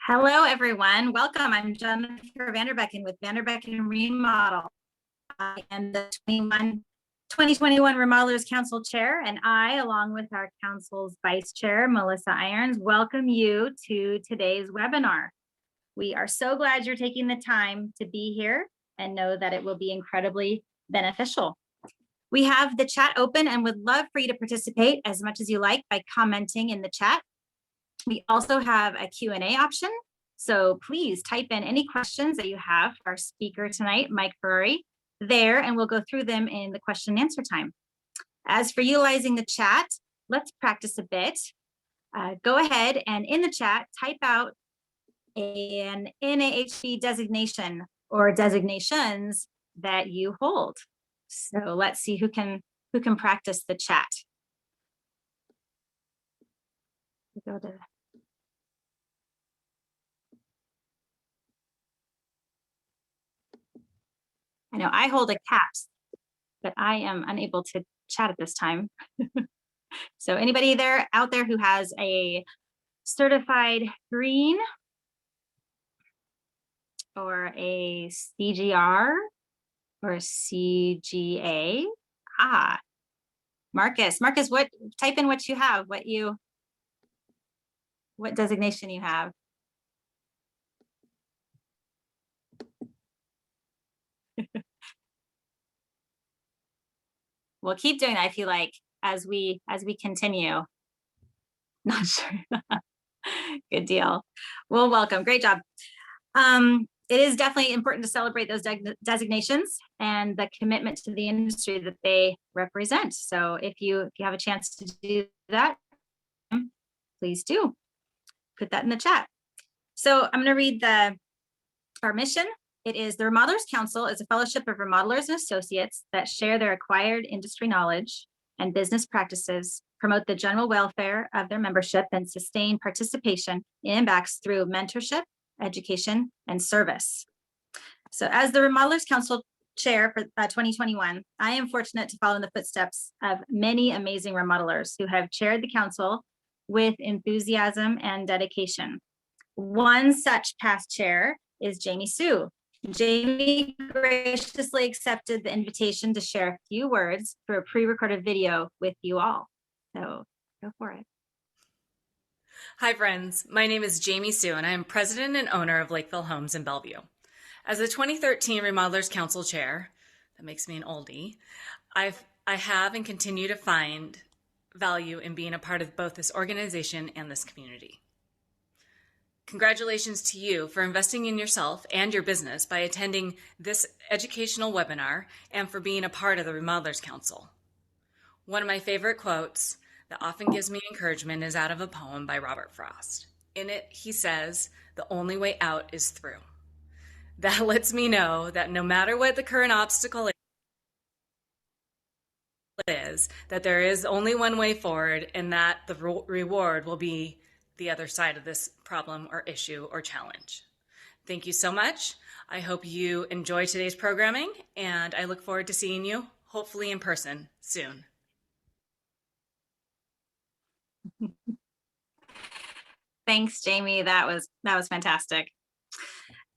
Hello, everyone. Welcome. I'm Jennifer Vanderbecken with Vanderbecken Remodel. I am the 2021 Remodelers Council Chair, and I, along with our Council's Vice Chair, Melissa Irons, welcome you to today's webinar. We are so glad you're taking the time to be here and know that it will be incredibly beneficial. We have the chat open and would love for you to participate as much as you like by commenting in the chat. We also have a Q&A option, so please type in any questions that you have for our speaker tonight, Mike Harari, there, and we'll go through them in the question and answer time. As for utilizing the chat, let's practice a bit. Go ahead and in the chat, type out an NAHB designation or designations that you hold. So let's see who can practice the chat. Go to I know I hold a CAPS, but I am unable to chat at this time. So anybody out there who has a certified green or a CGR or CGA? Marcus, type in what you have, what designation you have. We'll keep doing that if you like as we continue. Not sure. Good deal. Well, welcome. Great job. It is definitely important to celebrate those designations and the commitment to the industry that they represent. So if you have a chance to do that, please do put that in the chat. So I'm going to read our mission. It is the Remodelers Council is a fellowship of remodelers and associates that share their acquired industry knowledge and business practices, promote the general welfare of their membership, and sustain participation in MBACs through mentorship, education, and service. So as the Remodelers Council Chair for 2021, I am fortunate to follow in the footsteps of many amazing remodelers who have chaired the council with enthusiasm and dedication. One such past chair is Jamie Sue. Jamie graciously accepted the invitation to share a few words through a pre-recorded video with you all. So go for it. Hi friends, my name is Jamie Sue and I am president and owner of Lakeville Homes in Bellevue. As the 2013 Remodelers Council Chair, that makes me an oldie, I have and continue to find value in being a part of both this organization and this community. Congratulations to you for investing in yourself and your business by attending this educational webinar and for being a part of the Remodelers Council. One of my favorite quotes that often gives me encouragement is out of a poem by Robert Frost. In it, he says, "The only way out is through." That lets me know that no matter what the current obstacle is, that there is only one way forward and that the reward will be the other side of this problem or issue or challenge. Thank you so much. I hope you enjoy today's programming and I look forward to seeing you, hopefully in person, soon. Thanks, Jamie. That was fantastic.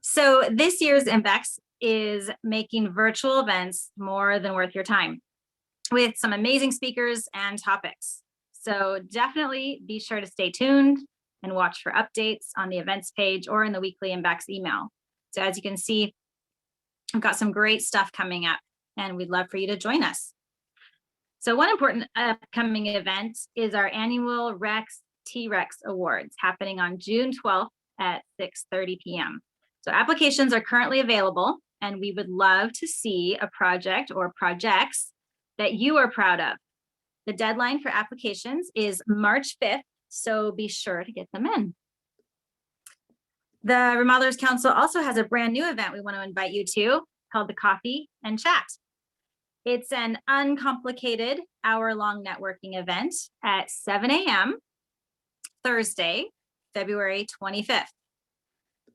So this year's MBACs is making virtual events more than worth your time with some amazing speakers and topics. So definitely be sure to stay tuned and watch for updates on the events page or in the weekly MBACs email. So as you can see, I've got some great stuff coming up and we'd love for you to join us. So one important upcoming event is our annual T-Rex Awards happening on June 12th at 6:30 p.m. So applications are currently available and we would love to see a project or projects that you are proud of. The deadline for applications is March 5th, so be sure to get them in. The Remodelers Council also has a brand new event we want to invite you to called the Coffee and Chat. It's an uncomplicated hour-long networking event at 7 a.m. Thursday, February 25th.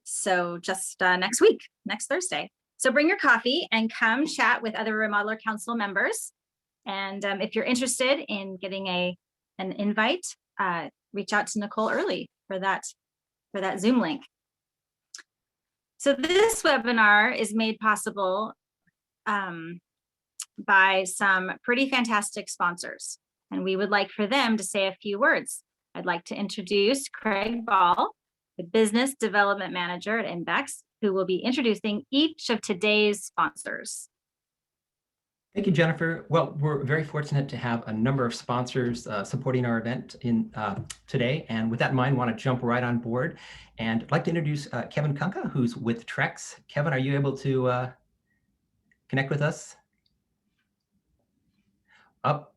So just next week, next Thursday. So bring your coffee and come chat with other Remodeler Council members. And if you're interested in getting an invite, reach out to Nicole early for that Zoom link. So this webinar is made possible by some pretty fantastic sponsors, and we would like for them to say a few words. I'd like to introduce Craig Ball, the Business Development Manager at Invex, who will be introducing each of today's sponsors. Thank you, Jennifer. Well, we're very fortunate to have a number of sponsors supporting our event today. And with that in mind, I want to jump right on board. And I'd like to introduce Kevin Kunka, who's with Trex. Kevin, are you able to connect with us? Up.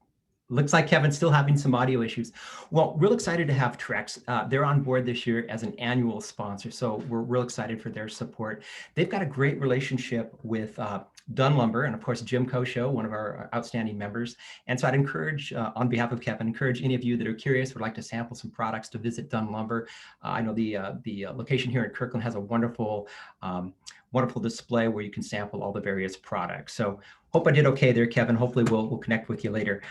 Looks like Kevin's still having some audio issues. Well, real excited to have Trex. They're on board this year as an annual sponsor, so we're real excited for their support. They've got a great relationship with Dunn Lumber and, of course, Jim Kosho, one of our outstanding members. And so I'd encourage, on behalf of Kevin, encourage any of you that are curious, would like to sample some products, to visit Dunn Lumber. I know the location here in Kirkland has a wonderful display where you can sample all the various products. So hope I did okay there, Kevin. Hopefully we'll connect with you later.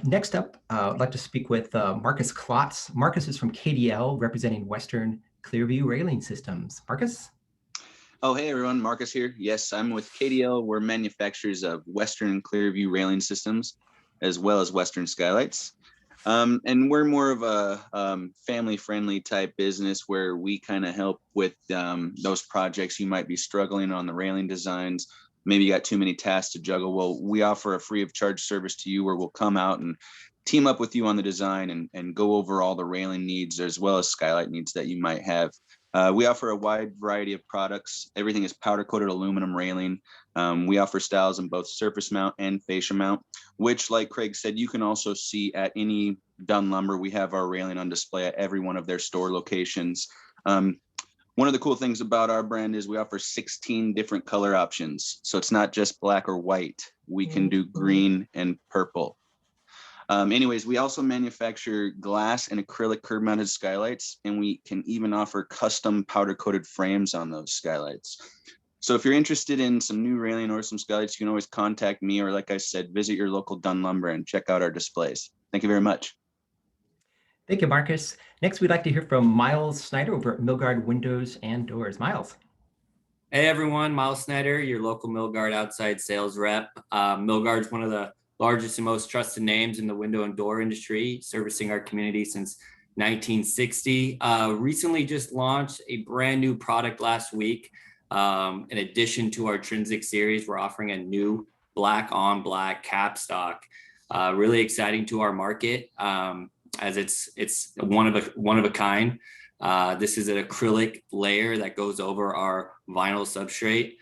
Next up, I'd like to speak with Marcus Klotz. Marcus is from KDL, representing Western Clearview Railing Systems. Marcus? Oh, hey everyone, Marcus here. Yes, I'm with KDL. We're manufacturers of Western Clearview Railing Systems, as well as Western Skylights. And we're more of a family-friendly type business where we kind of help with those projects you might be struggling on the railing designs. Maybe you got too many tasks to juggle. Well, we offer a free of charge service to you where we'll come out and team up with you on the design and go over all the railing needs as well as skylight needs that you might have. We offer a wide variety of products. Everything is powder coated aluminum railing. We offer styles in both surface mount and fascia mount, which, like Craig said, you can also see at any Dunn Lumber. We have our railing on display at every one of their store locations. One of the cool things about our brand is we offer 16 different color options. So it's not just black or white. We can do green and purple. Anyways, we also manufacture glass and acrylic curb mounted skylights, and we can even offer custom powder coated frames on those skylights. So if you're interested in some new railing or some skylights, you can always contact me, or like I said, visit your local Dunn Lumber and check out our displays. Thank you very much. Thank you, Marcus. Next, we'd like to hear from Miles Snyder over at Milgard Windows and Doors. Miles. Hey everyone, Miles Snyder, your local Milgard outside sales rep. Milgard's one of the largest and most trusted names in the window and door industry, servicing our community since 1960. Recently just launched a brand new product last week. In addition to our Trinsic series, we're offering a new black on black cap stock. Really exciting to our market. As it's one of a kind. This is an acrylic layer that goes over our vinyl substrate.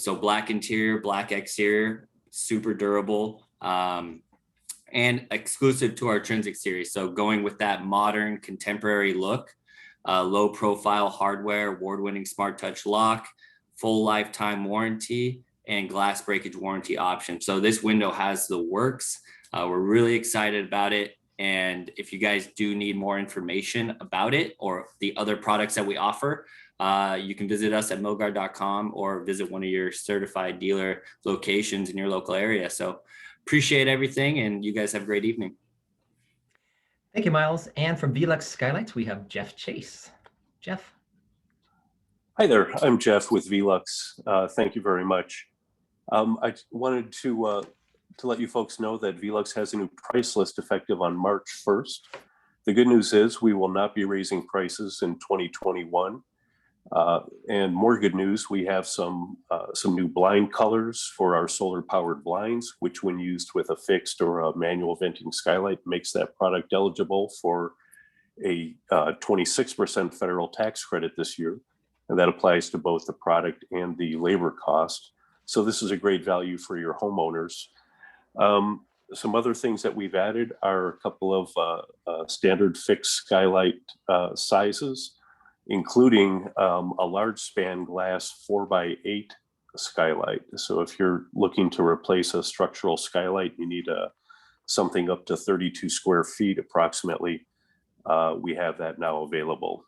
So black interior, black exterior, super durable, and exclusive to our Trinsic series. So going with that modern contemporary look, low profile hardware, award-winning smart touch lock, full lifetime warranty, and glass breakage warranty option. So this window has the works. We're really excited about it. And if you guys do need more information about it or the other products that we offer, you can visit us at milgard.com or visit one of your certified dealer locations in your local area. So appreciate everything, and you guys have a great evening. Thank you, Miles. And from Velux Skylights, we have Jeff Chase. Jeff. Hi there, I'm Jeff with Velux. Thank you very much. I wanted to let you folks know that Velux has a new price list effective on March 1st. The good news is we will not be raising prices in 2021. And more good news, we have some new blind colors for our solar powered blinds, which when used with a fixed or a manual venting skylight makes that product eligible for a 26% federal tax credit this year. And that applies to both the product and the labor cost. So this is a great value for your homeowners. Some other things that we've added are a couple of standard fixed skylight sizes, including a large span glass 4x8 skylight. So if you're looking to replace a structural skylight, you need something up to 32 square feet approximately. We have that now available.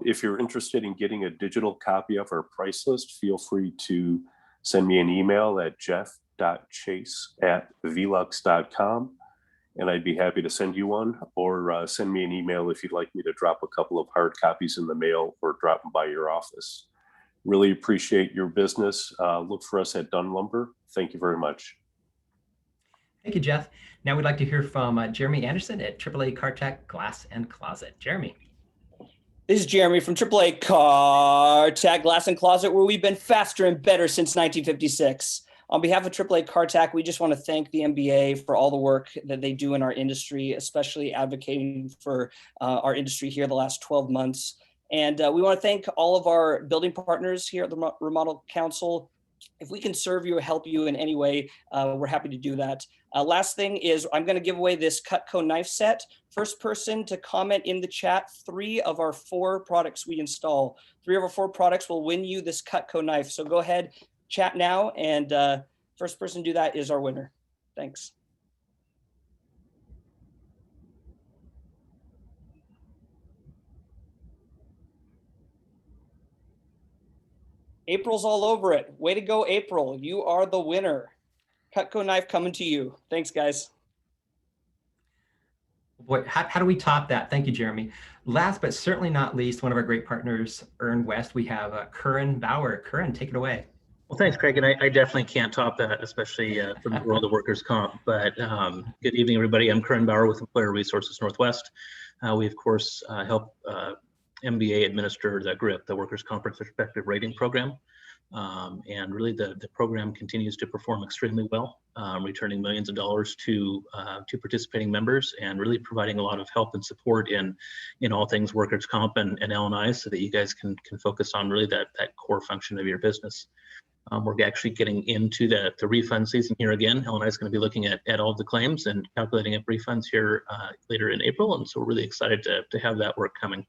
If you're interested in getting a digital copy of our price list, feel free to send me an email at jeff.chase@velux.com. and I'd be happy to send you one, or send me an email if you'd like me to drop a couple of hard copies in the mail or drop them by your office. Really appreciate your business. Look for us at Dunn Lumber. Thank you very much. Thank you, Jeff. Now we'd like to hear from Jeremy Anderson at AAA CarTech Glass and Closet. Jeremy. This is Jeremy from AAA CarTech Glass and Closet, where we've been faster and better since 1956. On behalf of AAA CarTech, we just want to thank the MBA for all the work that they do in our industry, especially advocating for our industry here the last 12 months. And we want to thank all of our building partners here at the Remodel Council. If we can serve you or help you in any way, we're happy to do that. Last thing is I'm going to give away this Cutco knife set. First person to comment in the chat 3 of our 4 products we install. 3 of our 4 products will win you this Cutco knife. So go ahead, chat now, and first person to do that is our winner. Thanks. April's all over it. Way to go, April. You are the winner. Cutco knife coming to you. Thanks, guys. Boy, how do we top that? Thank you, Jeremy. Last but certainly not least, one of our great partners, Earn West, we have Curran Bauer. Curran, take it away. Well, thanks, Craig. And I definitely can't top that, especially from the world of workers' comp. But good evening, everybody. I'm Curran Bauer with Employer Resources Northwest. We, of course, help MBA administer the GRIP, the Workers' Comp Retrospective Rating Program. And really the program continues to perform extremely well, returning millions of dollars to participating members, and really providing a lot of help and support in all things workers' comp and L&I, so that you guys can focus on really that core function of your business. We're actually getting into the refund season here again. L&I is going to be looking at all of the claims and calculating up refunds here later in April, and so we're really excited to have that work coming.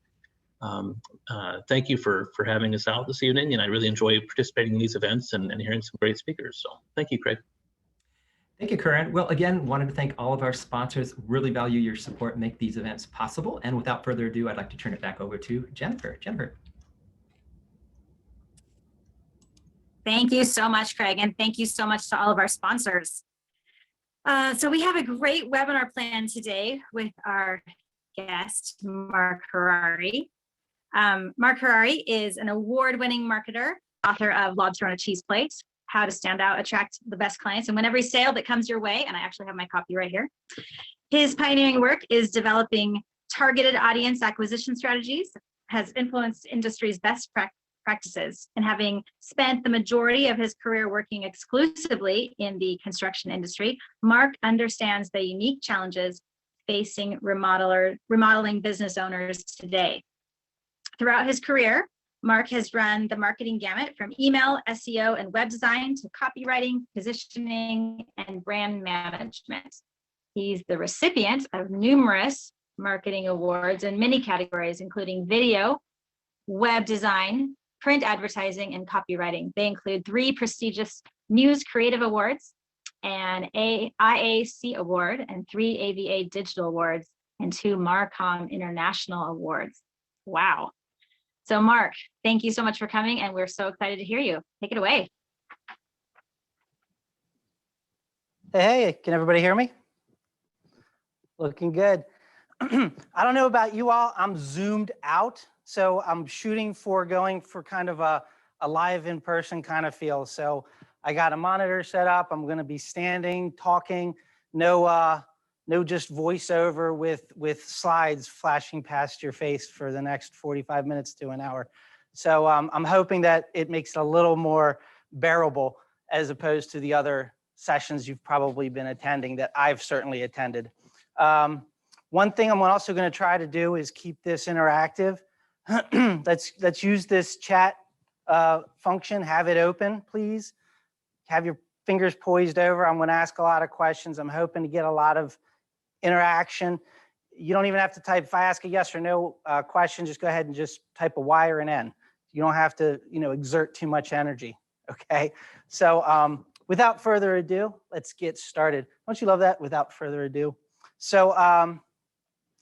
Thank you for having us out this evening, and I really enjoy participating in these events and hearing some great speakers. So thank you, Craig. Thank you, Curran. Well, again, wanted to thank all of our sponsors. Really value your support and make these events possible. And without further ado, I'd like to turn it back over to Jennifer. Jennifer. Thank you so much, Craig, and thank you so much to all of our sponsors. So we have a great webinar planned today with our guest, Mark Harari. Mark Harari is an award-winning marketer, author of Lobster on a Cheese Plate, How to Stand Out, Attract the Best Clients, and Win Every Sale That Comes Your Way. And I actually have my copy right here. His pioneering work is developing targeted audience acquisition strategies, has influenced industry's best practices, and having spent the majority of his career working exclusively in the construction industry, Mark understands the unique challenges facing remodeling business owners today. Throughout his career, Mark has run the marketing gamut from email, SEO, and web design to copywriting, positioning, and brand management. He's the recipient of numerous marketing awards in many categories, including video, web design, print advertising, and copywriting. They include 3 prestigious News Creative Awards, an IAC Award, and 3 AVA Digital Awards, and 2 Marcom International Awards. Wow. So Mark, thank you so much for coming, and we're so excited to hear you. Take it away. Hey, can everybody hear me? Looking good. I don't know about you all, I'm zoomed out. So I'm shooting for going for kind of a live in-person kind of feel. So I got a monitor set up. I'm going to be standing, talking, no just voiceover with slides flashing past your face for the next 45 minutes to an hour. So I'm hoping that it makes it a little more bearable as opposed to the other sessions you've probably been attending that I've certainly attended. One thing I'm also going to try to do is keep this interactive. Let's use this chat function. Have it open, please. Have your fingers poised over. I'm going to ask a lot of questions. I'm hoping to get a lot of interaction. You don't even have to type. If I ask a yes or no question, just go ahead and just type a Y or an N. You don't have to, exert too much energy. Okay. So without further ado, let's get started. Don't you love that? Without further ado. So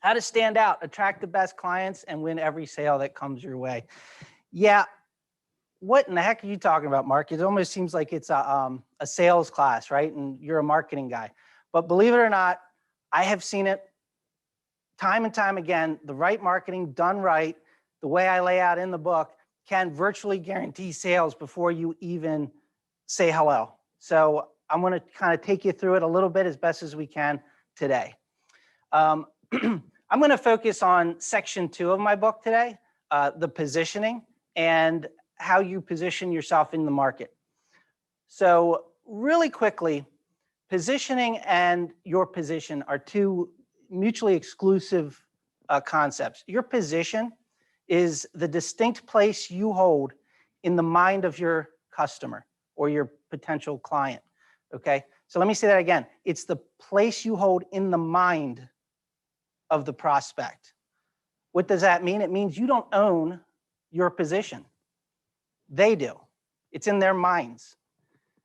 how to stand out, attract the best clients, and win every sale that comes your way. Yeah, what in the heck are you talking about, Mark? It almost seems like it's a sales class, right? And you're a marketing guy. But believe it or not, I have seen it time and time again. The right marketing done right, the way I lay out in the book, can virtually guarantee sales before you even say hello. So I'm going to kind of take you through it a little bit as best as we can today. I'm going to focus on section 2 of my book today, the positioning and how you position yourself in the market. So really quickly, positioning and your position are two mutually exclusive concepts. Your position is the distinct place you hold in the mind of your customer or your potential client, okay? So let me say that again. It's the place you hold in the mind of the prospect. What does that mean? It means you don't own your position. They do. It's in their minds.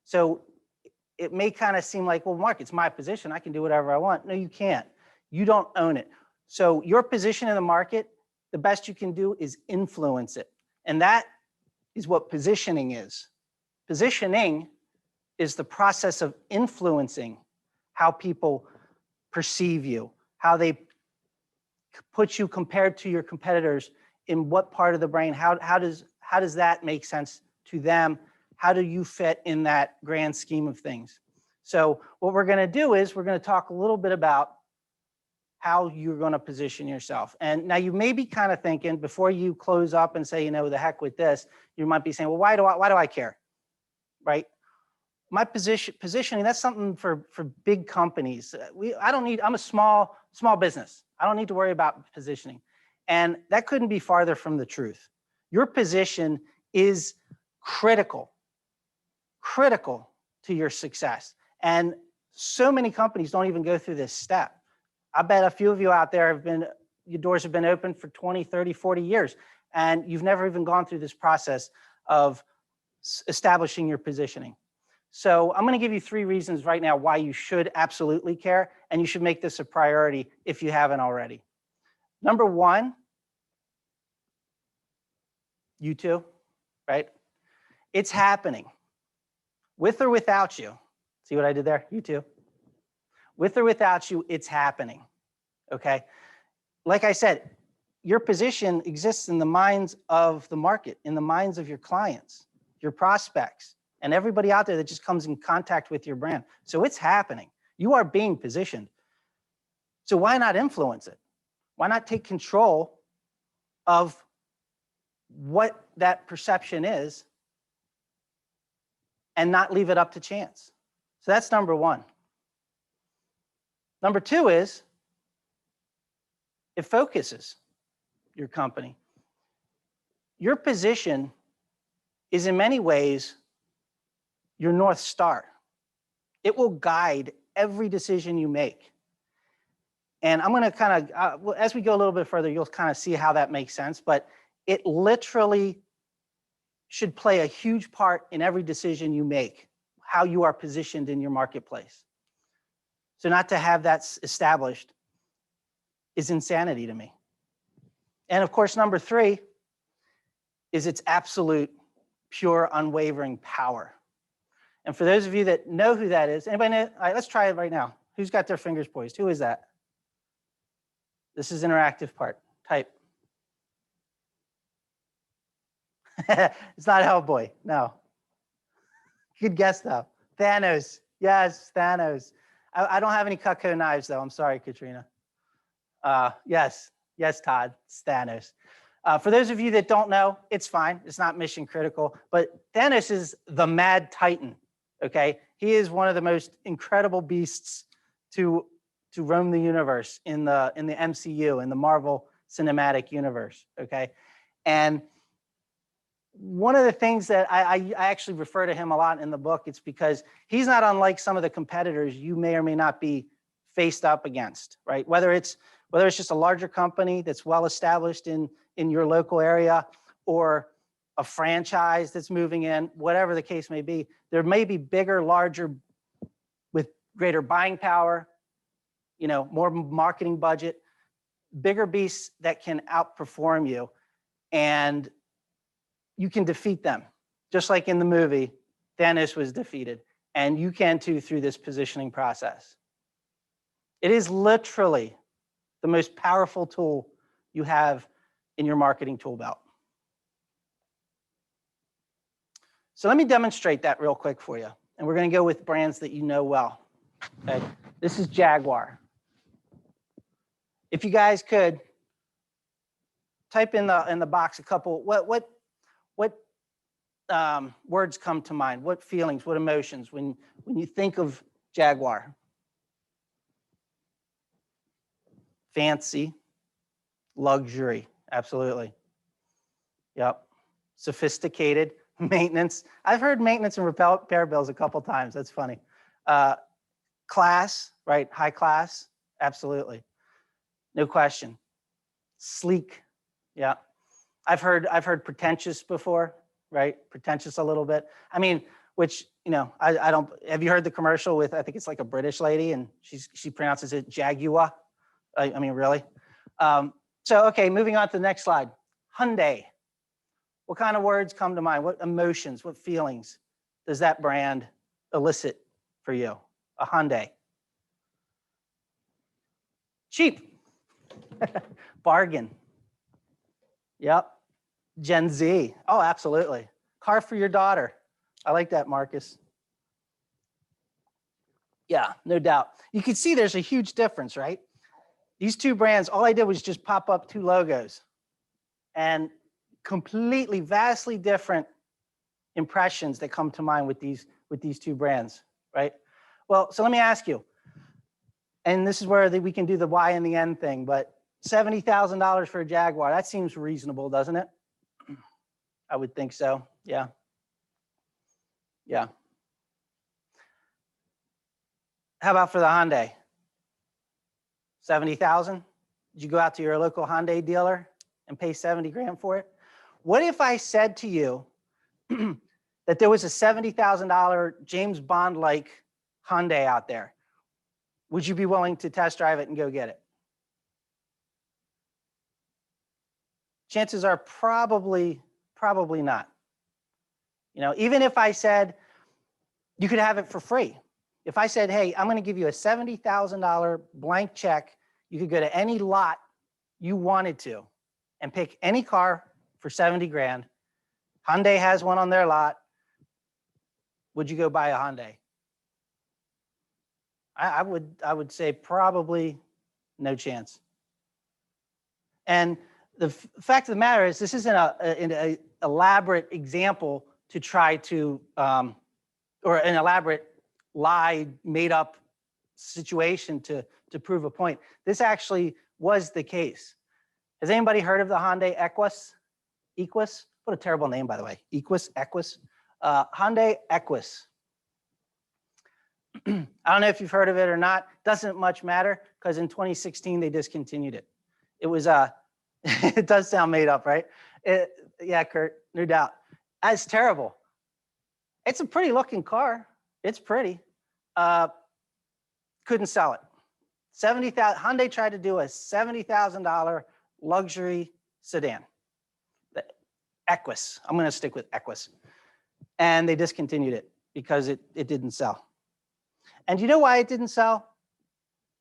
So it may kind of seem like, well, Mark, it's my position. I can do whatever I want. No, you can't. You don't own it. So your position in the market, the best you can do is influence it. And that is what positioning is. Positioning is the process of influencing how people perceive you, how they put you compared to your competitors, in what part of the brain, how does that make sense to them? How do you fit in that grand scheme of things? So what we're going to do is we're going to talk a little bit about how you're going to position yourself. And now you may be kind of thinking, before you close up and say, you know, the heck with this, you might be saying, well, why do I care? Right? My positioning, that's something for big companies. I'm a small business. I don't need to worry about positioning. And that couldn't be farther from the truth. Your position is critical to your success. And so many companies don't even go through this step. I bet a few of you out there your doors have been open for 20, 30, 40 years, and you've never even gone through this process of establishing your positioning. So I'm going to give you 3 reasons right now why you should absolutely care, and you should make this a priority if you haven't already. Number 1, you too, right? It's happening. With or without you. See what I did there? You too. With or without you, it's happening, okay? Like I said, your position exists in the minds of the market, in the minds of your clients, your prospects, and everybody out there that just comes in contact with your brand. So it's happening. You are being positioned. So why not influence it? Why not take control of what that perception is and not leave it up to chance? So that's number 1. Number 2 is it focuses your company. Your position is in many ways your North Star. It will guide every decision you make. And I'm going to kind of, as we go a little bit further, you'll kind of see how that makes sense, but it literally should play a huge part in every decision you make, how you are positioned in your marketplace. So not to have that established is insanity to me. And of course, number 3 is its absolute, pure, unwavering power. And for those of you that know who that is, anybody know? All right, let's try it right now. Who's got their fingers poised? Who is that? This is interactive part. Type. It's not Hellboy, no. Good guess though. Thanos. Yes, Thanos. I don't have any Cutco knives though. I'm sorry, Katrina. Yes, Todd. It's Thanos. For those of you that don't know, it's fine. It's not mission critical. But Thanos is the Mad Titan. Okay, he is one of the most incredible beasts to roam the universe in the MCU, in the Marvel Cinematic Universe. Okay, and one of the things that I actually refer to him a lot in the book, it's because he's not unlike some of the competitors you may or may not be faced up against, right? Whether it's just a larger company that's well established in your local area, or a franchise that's moving in, whatever the case may be, there may be bigger, larger, with greater buying power, more marketing budget, bigger beasts that can outperform you, and you can defeat them. Just like in the movie, Thanos was defeated, and you can too through this positioning process. It is literally the most powerful tool you have in your marketing tool belt. So let me demonstrate that real quick for you. And we're going to go with brands that you know well. Okay. This is Jaguar. If you guys could type in the box a couple, what words come to mind? What feelings, what emotions when you think of Jaguar? Fancy, luxury, absolutely. Yep. Sophisticated, maintenance. I've heard maintenance and repair bills a couple times. That's funny. Class, right? High class, absolutely. No question. Sleek, yeah. I've heard pretentious before, right? Pretentious a little bit. I mean, which, you know, I don't, have you heard the commercial with, I think it's like a British lady and she pronounces it Jaguar. I mean, really? So, okay, moving on to the next slide. Hyundai. What kind of words come to mind? What emotions, what feelings does that brand elicit for you? A Hyundai. Cheap. Bargain. Yep. Gen Z. Oh, absolutely. Car for your daughter. I like that, Marcus. Yeah, no doubt. You can see there's a huge difference, right? These two brands, all I did was just pop up two logos and completely, vastly different impressions that come to mind with these two brands, right? Well, so let me ask you, and this is where we can do the Y and the N thing, but $70,000 for a Jaguar, that seems reasonable, doesn't it? I would think so, yeah. Yeah. How about for the Hyundai? 70,000? Did you go out to your local Hyundai dealer and pay 70 grand for it? What if I said to you that there was a $70,000 James Bond-like Hyundai out there? Would you be willing to test drive it and go get it? Chances are probably not. You know, even if I said you could have it for free. If I said, hey, I'm going to give you a $70,000 blank check, you could go to any lot you wanted to and pick any car for 70 grand. Hyundai has one on their lot. Would you go buy a Hyundai? I would say probably no chance. And the fact of the matter is, this isn't an elaborate example to try to, or an elaborate lie, made up situation to prove a point. This actually was the case. Has anybody heard of the Hyundai Equus? Equus? What a terrible name, by the way. Equus. Hyundai Equus. I don't know if you've heard of it or not. Doesn't much matter because in 2016 they discontinued it. It was it does sound made up, right? Yeah, Kurt, no doubt. That's terrible. It's a pretty looking car. It's pretty. Couldn't sell it. Hyundai tried to do a $70,000 luxury sedan. The Equus. I'm going to stick with Equus. And they discontinued it because it didn't sell. And you know why it didn't sell?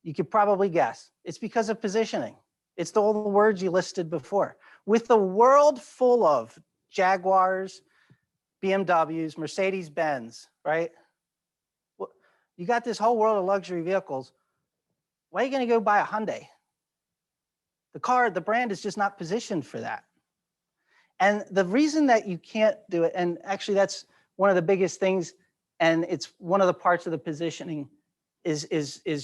You could probably guess. It's because of positioning. It's all the words you listed before. With the world full of Jaguars, BMWs, Mercedes-Benz, right? Well, you got this whole world of luxury vehicles. Why are you going to go buy a Hyundai? The brand is just not positioned for that. And the reason that you can't do it, and actually that's one of the biggest things, and it's one of the parts of the positioning is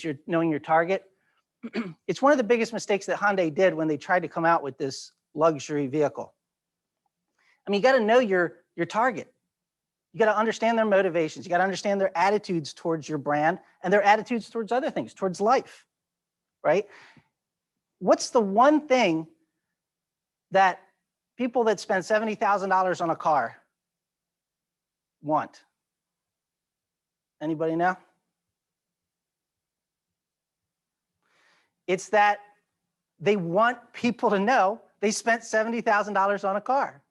your knowing your target. It's one of the biggest mistakes that Hyundai did when they tried to come out with this luxury vehicle. I mean, you got to know your target. You got to understand their motivations. You got to understand their attitudes towards your brand and their attitudes towards other things, towards life, right? What's the one thing that people that spend $70,000 on a car want? Anybody know? It's that they want people to know they spent $70,000 on a car.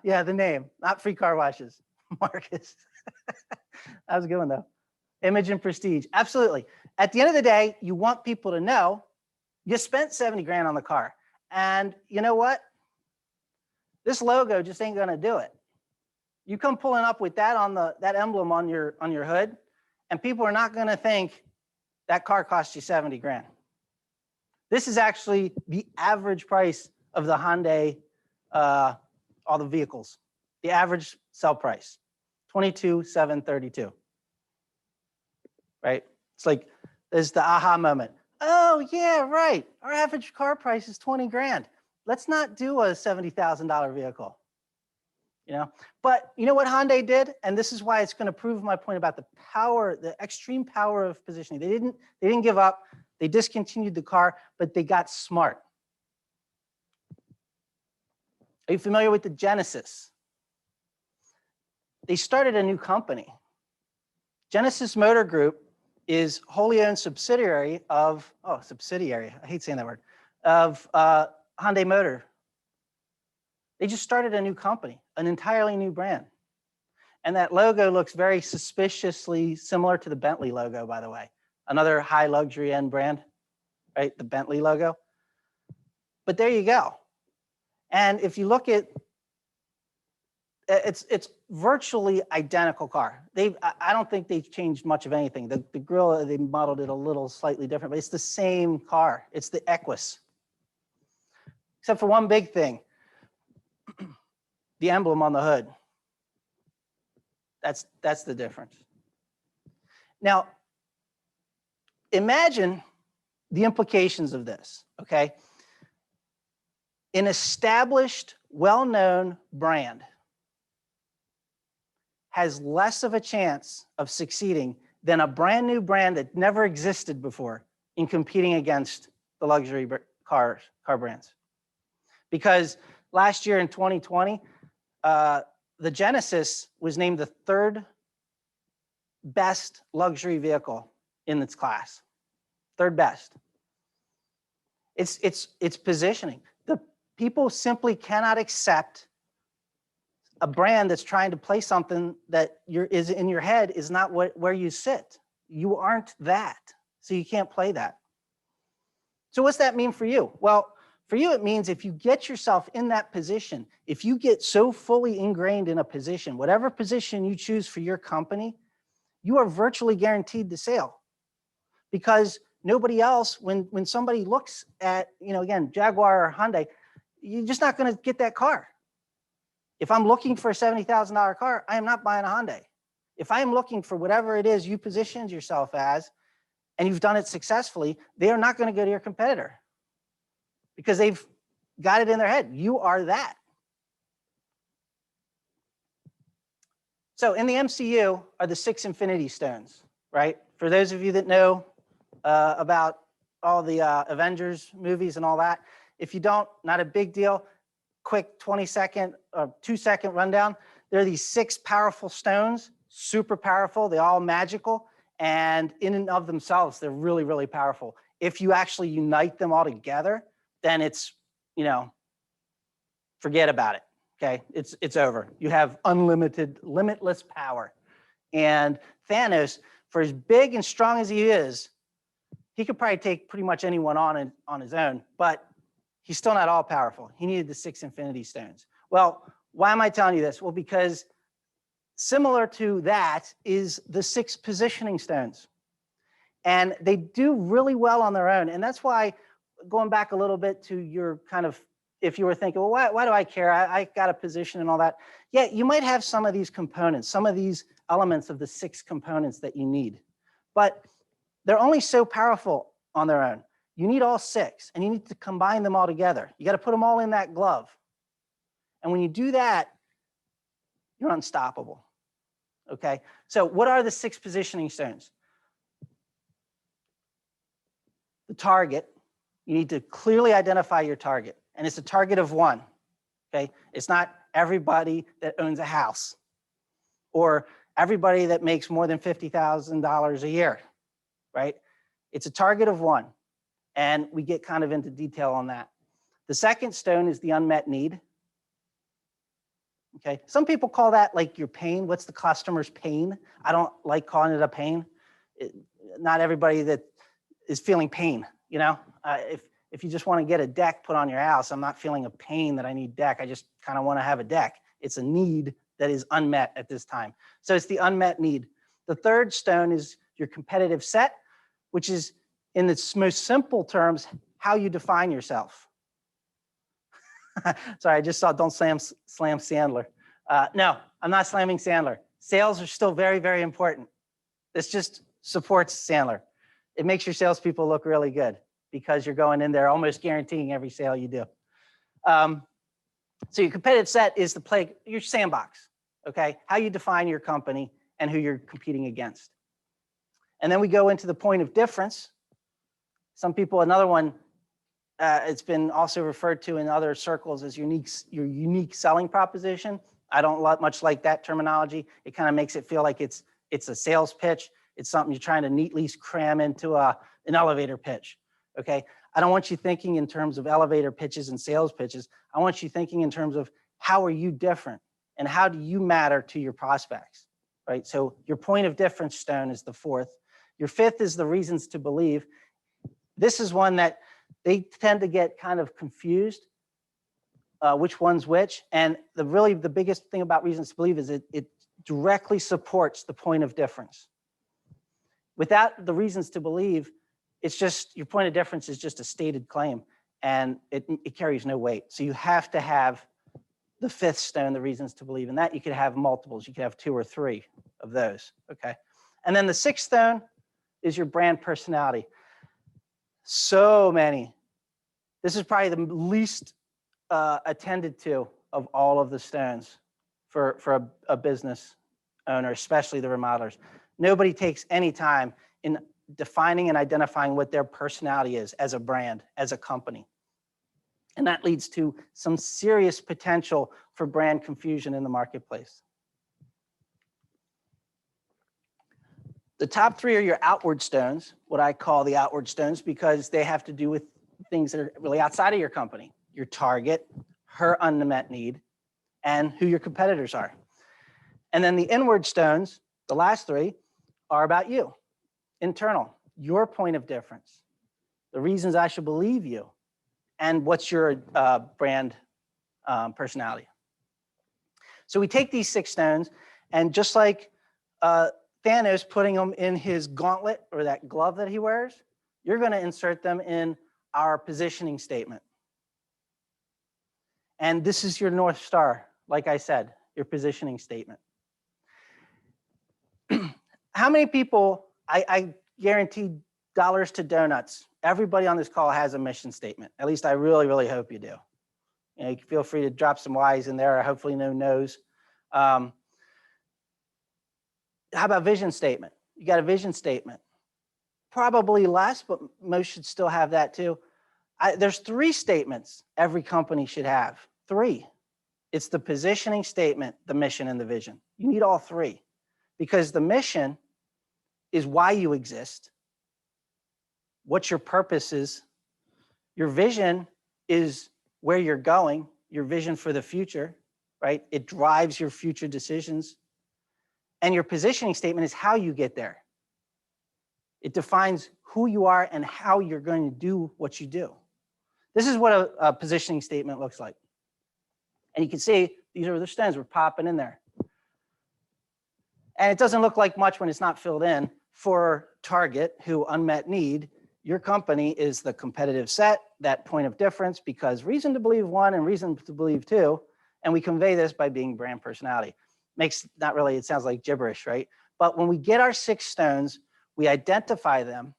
Yeah, the name, not free car washes. Marcus. That was a good one though. Image and prestige, absolutely. At the end of the day, you want people to know you spent 70 grand on the car. And you know what? This logo just ain't gonna do it. You come pulling up with that on that emblem on your hood, and people are not gonna think that car cost you 70 grand. This is actually the average price of the Hyundai, all the vehicles. The average sell price, 22,732. Right? It's like, there's the aha moment. Oh yeah, right. Our average car price is 20 grand. Let's not do a $70,000 vehicle. You know, but you know what Hyundai did? And this is why it's going to prove my point about the power, the extreme power of positioning. They didn't give up. They discontinued the car, but they got smart. Are you familiar with the Genesis? They started a new company. Genesis Motor Group is wholly owned subsidiary of, subsidiary, I hate saying that word, of Hyundai Motor. They just started a new company, an entirely new brand. And that logo looks very suspiciously similar to the Bentley logo, by the way. Another high luxury end brand, right? The Bentley logo. But there you go. And if you look at, it's virtually identical car. I don't think they've changed much of anything. The grille, they modeled it a little slightly different, but it's the same car. It's the Equus. Except for one big thing, the emblem on the hood. That's the difference. Now, imagine the implications of this, okay? An established, well-known brand has less of a chance of succeeding than a brand new brand that never existed before in competing against the luxury car brands. Because last year in 2020, the Genesis was named the third best luxury vehicle in its class. Third best. It's positioning. The people simply cannot accept a brand that's trying to play something that is in your head is not where you sit. You aren't that, so you can't play that. So what's that mean for you? Well, for you, it means if you get yourself in that position, if you get so fully ingrained in a position, whatever position you choose for your company, you are virtually guaranteed the sale. Because nobody else, when somebody looks at, again, Jaguar or Hyundai, you're just not going to get that car. If I'm looking for a $70,000 car, I am not buying a Hyundai. If I am looking for whatever it is you positioned yourself as, and you've done it successfully, they are not going to go to your competitor because they've got it in their head. You are that. So in the MCU are the 6 Infinity Stones, right? For those of you that know about all the Avengers movies and all that, if you don't, not a big deal. Quick 20-second or 2-second rundown. There are these 6 powerful stones, super powerful. They're all magical. And in and of themselves, they're really, really powerful. If you actually unite them all together, then it's, forget about it, okay? It's over. You have unlimited, limitless power. And Thanos, for as big and strong as he is, he could probably take pretty much anyone on his own, but he's still not all powerful. He needed the 6 Infinity Stones. Well, why am I telling you this? Well, because similar to that is the 6 Positioning Stones. And they do really well on their own. And that's why, going back a little bit to your kind of, if you were thinking, well, why do I care? I got a position and all that. Yeah, you might have some of these components, some of these elements of the 6 components that you need. But they're only so powerful on their own. You need all 6, and you need to combine them all together. You got to put them all in that glove. And when you do that, you're unstoppable. Okay? So what are the 6 positioning stones? The target. You need to clearly identify your target. And it's a target of 1. Okay? It's not everybody that owns a house or everybody that makes more than $50,000 a year, right? It's a target of 1. And we get kind of into detail on that. The second stone is the unmet need. Okay, some people call that like your pain. What's the customer's pain? I don't like calling it a pain. not everybody that is feeling pain, you know? If you just want to get a deck put on your house, I'm not feeling a pain that I need deck. I just kind of want to have a deck. It's a need that is unmet at this time. So it's the unmet need. The third stone is your competitive set, which is in its most simple terms, how you define yourself. Sorry, I just saw don't slam Sandler. No, I'm not slamming Sandler. Sales are still very, very important. This just supports Sandler. It makes your salespeople look really good because you're going in there almost guaranteeing every sale you do. So your competitive set is your sandbox, okay? How you define your company and who you're competing against. And then we go into the point of difference. Some people, another one, it's been also referred to in other circles as your unique selling proposition. I don't much like that terminology. It kind of makes it feel like it's a sales pitch. It's something you're trying to neatly cram into an elevator pitch, okay? I don't want you thinking in terms of elevator pitches and sales pitches. I want you thinking in terms of how are you different and how do you matter to your prospects, right? So your point of difference stone is the fourth. Your fifth is the reasons to believe. This is one that they tend to get kind of confused, which one's which. And the biggest thing about reasons to believe is it directly supports the point of difference. Without the reasons to believe, it's just, your point of difference is just a stated claim and it carries no weight. So you have to have the fifth stone, the reasons to believe in that. You could have multiples. You could have 2 or 3 of those, okay? And then the sixth stone is your brand personality. So many. This is probably the least attended to of all of the stones for a business owner, especially the remodelers. Nobody takes any time in defining and identifying what their personality is as a brand, as a company. And that leads to some serious potential for brand confusion in the marketplace. The top 3 are your outward stones, what I call the outward stones, because they have to do with things that are really outside of your company, your target, her unmet need, and who your competitors are. And then the inward stones, the last 3, are about you, internal, your point of difference, the reasons I should believe you, and what's your brand personality. So we take these 6 stones, and just like Thanos putting them in his gauntlet or that glove that he wears, you're going to insert them in our positioning statement. And this is your North Star, like I said, your positioning statement. How many people, I guarantee dollars to donuts, everybody on this call has a mission statement. At least I really, really hope you do. You know, you can feel free to drop some Y's in there, or hopefully no no's. How about vision statement? You got a vision statement. Probably less, but most should still have that too. There's 3 statements every company should have. 3. It's the positioning statement, the mission, and the vision. You need all 3 because the mission is why you exist, what your purpose is. Your vision is where you're going, your vision for the future, right? It drives your future decisions. And your positioning statement is how you get there. It defines who you are and how you're going to do what you do. This is what a positioning statement looks like. And you can see these are the stones we're popping in there. And it doesn't look like much when it's not filled in. For target, who unmet need, your company is the competitive set, that point of difference, because reason to believe 1 and reason to believe 2. And we convey this by being brand personality. Makes not really, it sounds like gibberish, right? But when we get our 6 stones, we identify them,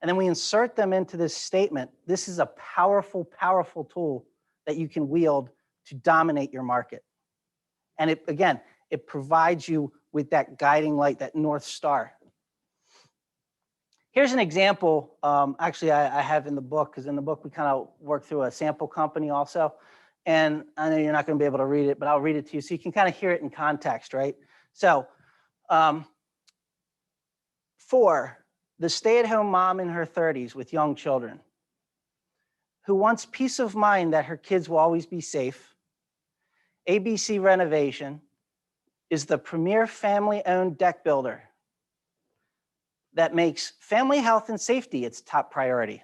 and then we insert them into this statement. This is a powerful, powerful tool that you can wield to dominate your market. And it, again, it provides you with that guiding light, that North Star. Here's an example, actually I have in the book, because in the book we kind of work through a sample company also. And I know you're not going to be able to read it, but I'll read it to you so you can kind of hear it in context, right? So, 4, the stay-at-home mom in her 30s with young children who wants peace of mind that her kids will always be safe. ABC Renovation is the premier family-owned deck builder. that makes family health and safety its top priority.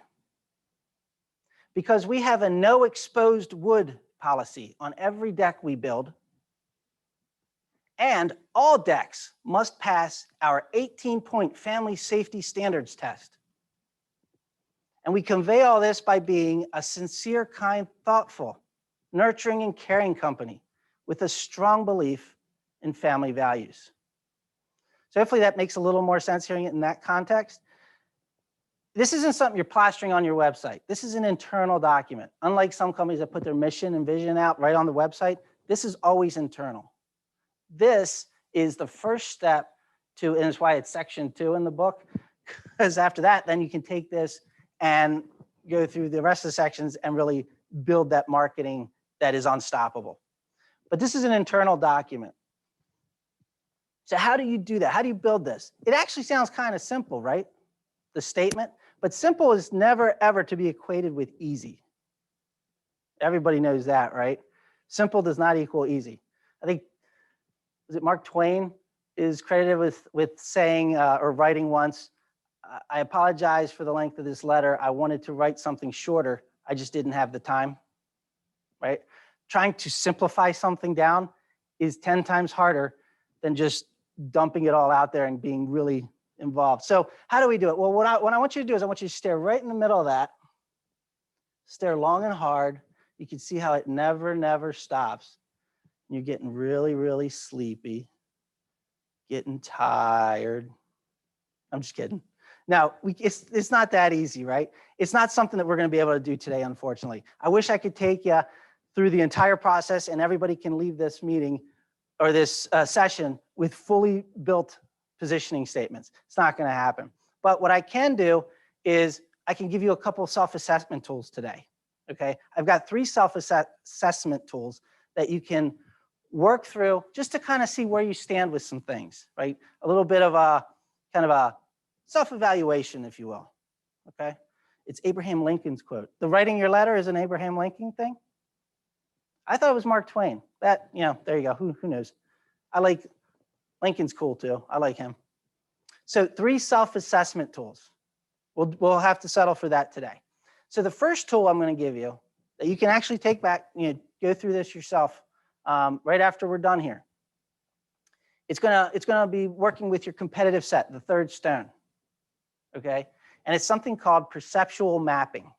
Because we have a no exposed wood policy on every deck we build, and all decks must pass our 18-point family safety standards test. And we convey all this by being a sincere, kind, thoughtful, nurturing, and caring company with a strong belief in family values. So hopefully that makes a little more sense hearing it in that context. This isn't something you're plastering on your website. This is an internal document. Unlike some companies that put their mission and vision out right on the website, this is always internal. This is the first step to, and it's why it's section 2 in the book, because after that, then you can take this and go through the rest of the sections and really build that marketing that is unstoppable. But this is an internal document. So how do you do that? How do you build this? It actually sounds kind of simple, right? The statement, but simple is never ever to be equated with easy. Everybody knows that, right? Simple does not equal easy. I think, was it Mark Twain is credited with saying or writing once, I apologize for the length of this letter. I wanted to write something shorter. I just didn't have the time, right? Trying to simplify something down is 10 times harder than just dumping it all out there and being really involved. So how do we do it? Well, what I want you to do is I want you to stare right in the middle of that, stare long and hard. You can see how it never stops. You're getting really sleepy, getting tired. I'm just kidding. Now, it's not that easy, right? It's not something that we're going to be able to do today, unfortunately. I wish I could take you through the entire process and everybody can leave this meeting or this session with fully built positioning statements. It's not going to happen. But what I can do is I can give you a couple of self-assessment tools today, okay? I've got 3 self-assessment tools that you can work through just to kind of see where you stand with some things, right? A little bit of a kind of a self-evaluation, if you will, okay? It's Abraham Lincoln's quote. The writing your letter is an Abraham Lincoln thing. I thought it was Mark Twain. That, you know, there you go. Who knows? I like Lincoln's cool too. I like him. So 3 self-assessment tools. We'll have to settle for that today. So the first tool I'm going to give you that you can actually take back, you know, go through this yourself right after we're done here. It's gonna be working with your competitive set, the 3rd stone. Okay, and it's something called perceptual mapping.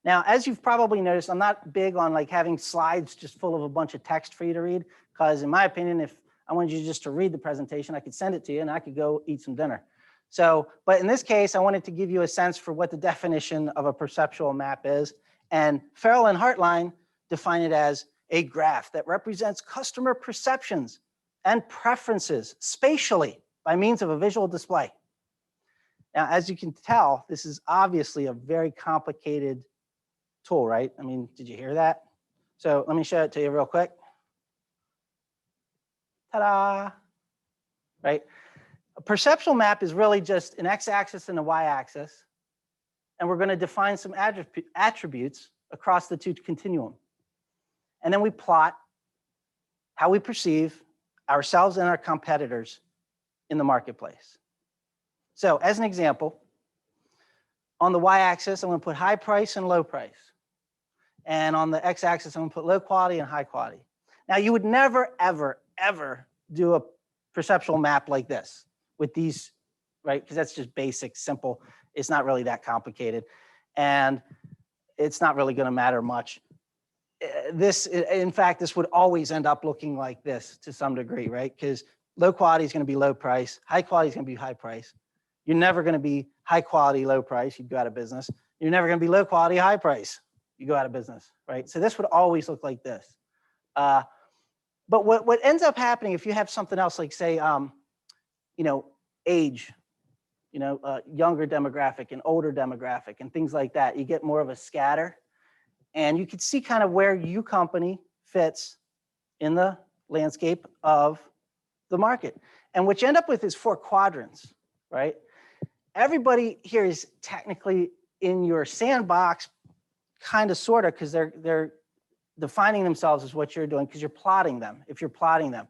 Now, as you've probably noticed, I'm not big on like having slides just full of a bunch of text for you to read, because in my opinion, if I wanted you just to read the presentation, I could send it to you and I could go eat some dinner. So, but in this case, I wanted to give you a sense for what the definition of a perceptual map is. And Farrell and Hartline define it as a graph that represents customer perceptions and preferences spatially by means of a visual display. Now, as you can tell, this is obviously a very complicated tool, right? I mean, did you hear that? So let me show it to you real quick. Ta-da, right? A perceptual map is really just an x-axis and a y-axis, and we're going to define some attributes across the 2 continuum. And then we plot how we perceive ourselves and our competitors in the marketplace. So as an example, on the y-axis, I'm going to put high price and low price. And on the x-axis, I'm going to put low quality and high quality. Now, you would never, ever do a perceptual map like this with these, right? Because that's just basic, simple. It's not really that complicated. And it's not really going to matter much. In fact, this would always end up looking like this to some degree, right? Because low quality is going to be low price. High quality is going to be high price. You're never going to be high quality, low price. You'd go out of business. You're never going to be low quality, high price. You go out of business, right? So this would always look like this. But what ends up happening if you have something else like, say, you know, age, you know, younger demographic and older demographic and things like that, you get more of a scatter. And you can see kind of where your company fits in the landscape of the market. And what you end up with is 4 quadrants, right? Everybody here is technically in your sandbox, kind of, sort of, because they're defining themselves as what you're doing, because you're plotting them, if you're plotting them.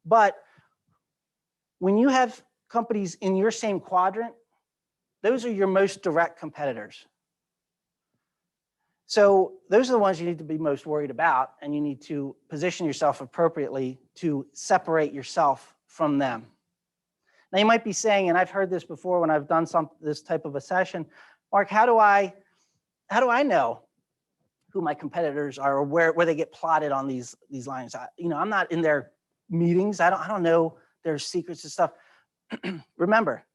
But when you have companies in your same quadrant, those are your most direct competitors. So those are the ones you need to be most worried about, and you need to position yourself appropriately to separate yourself from them. Now you might be saying, and I've heard this before when I've done this type of a session, Mark, how do I know who my competitors are, or where they get plotted on these lines? I'm not in their meetings. I don't know their secrets and stuff. Remember,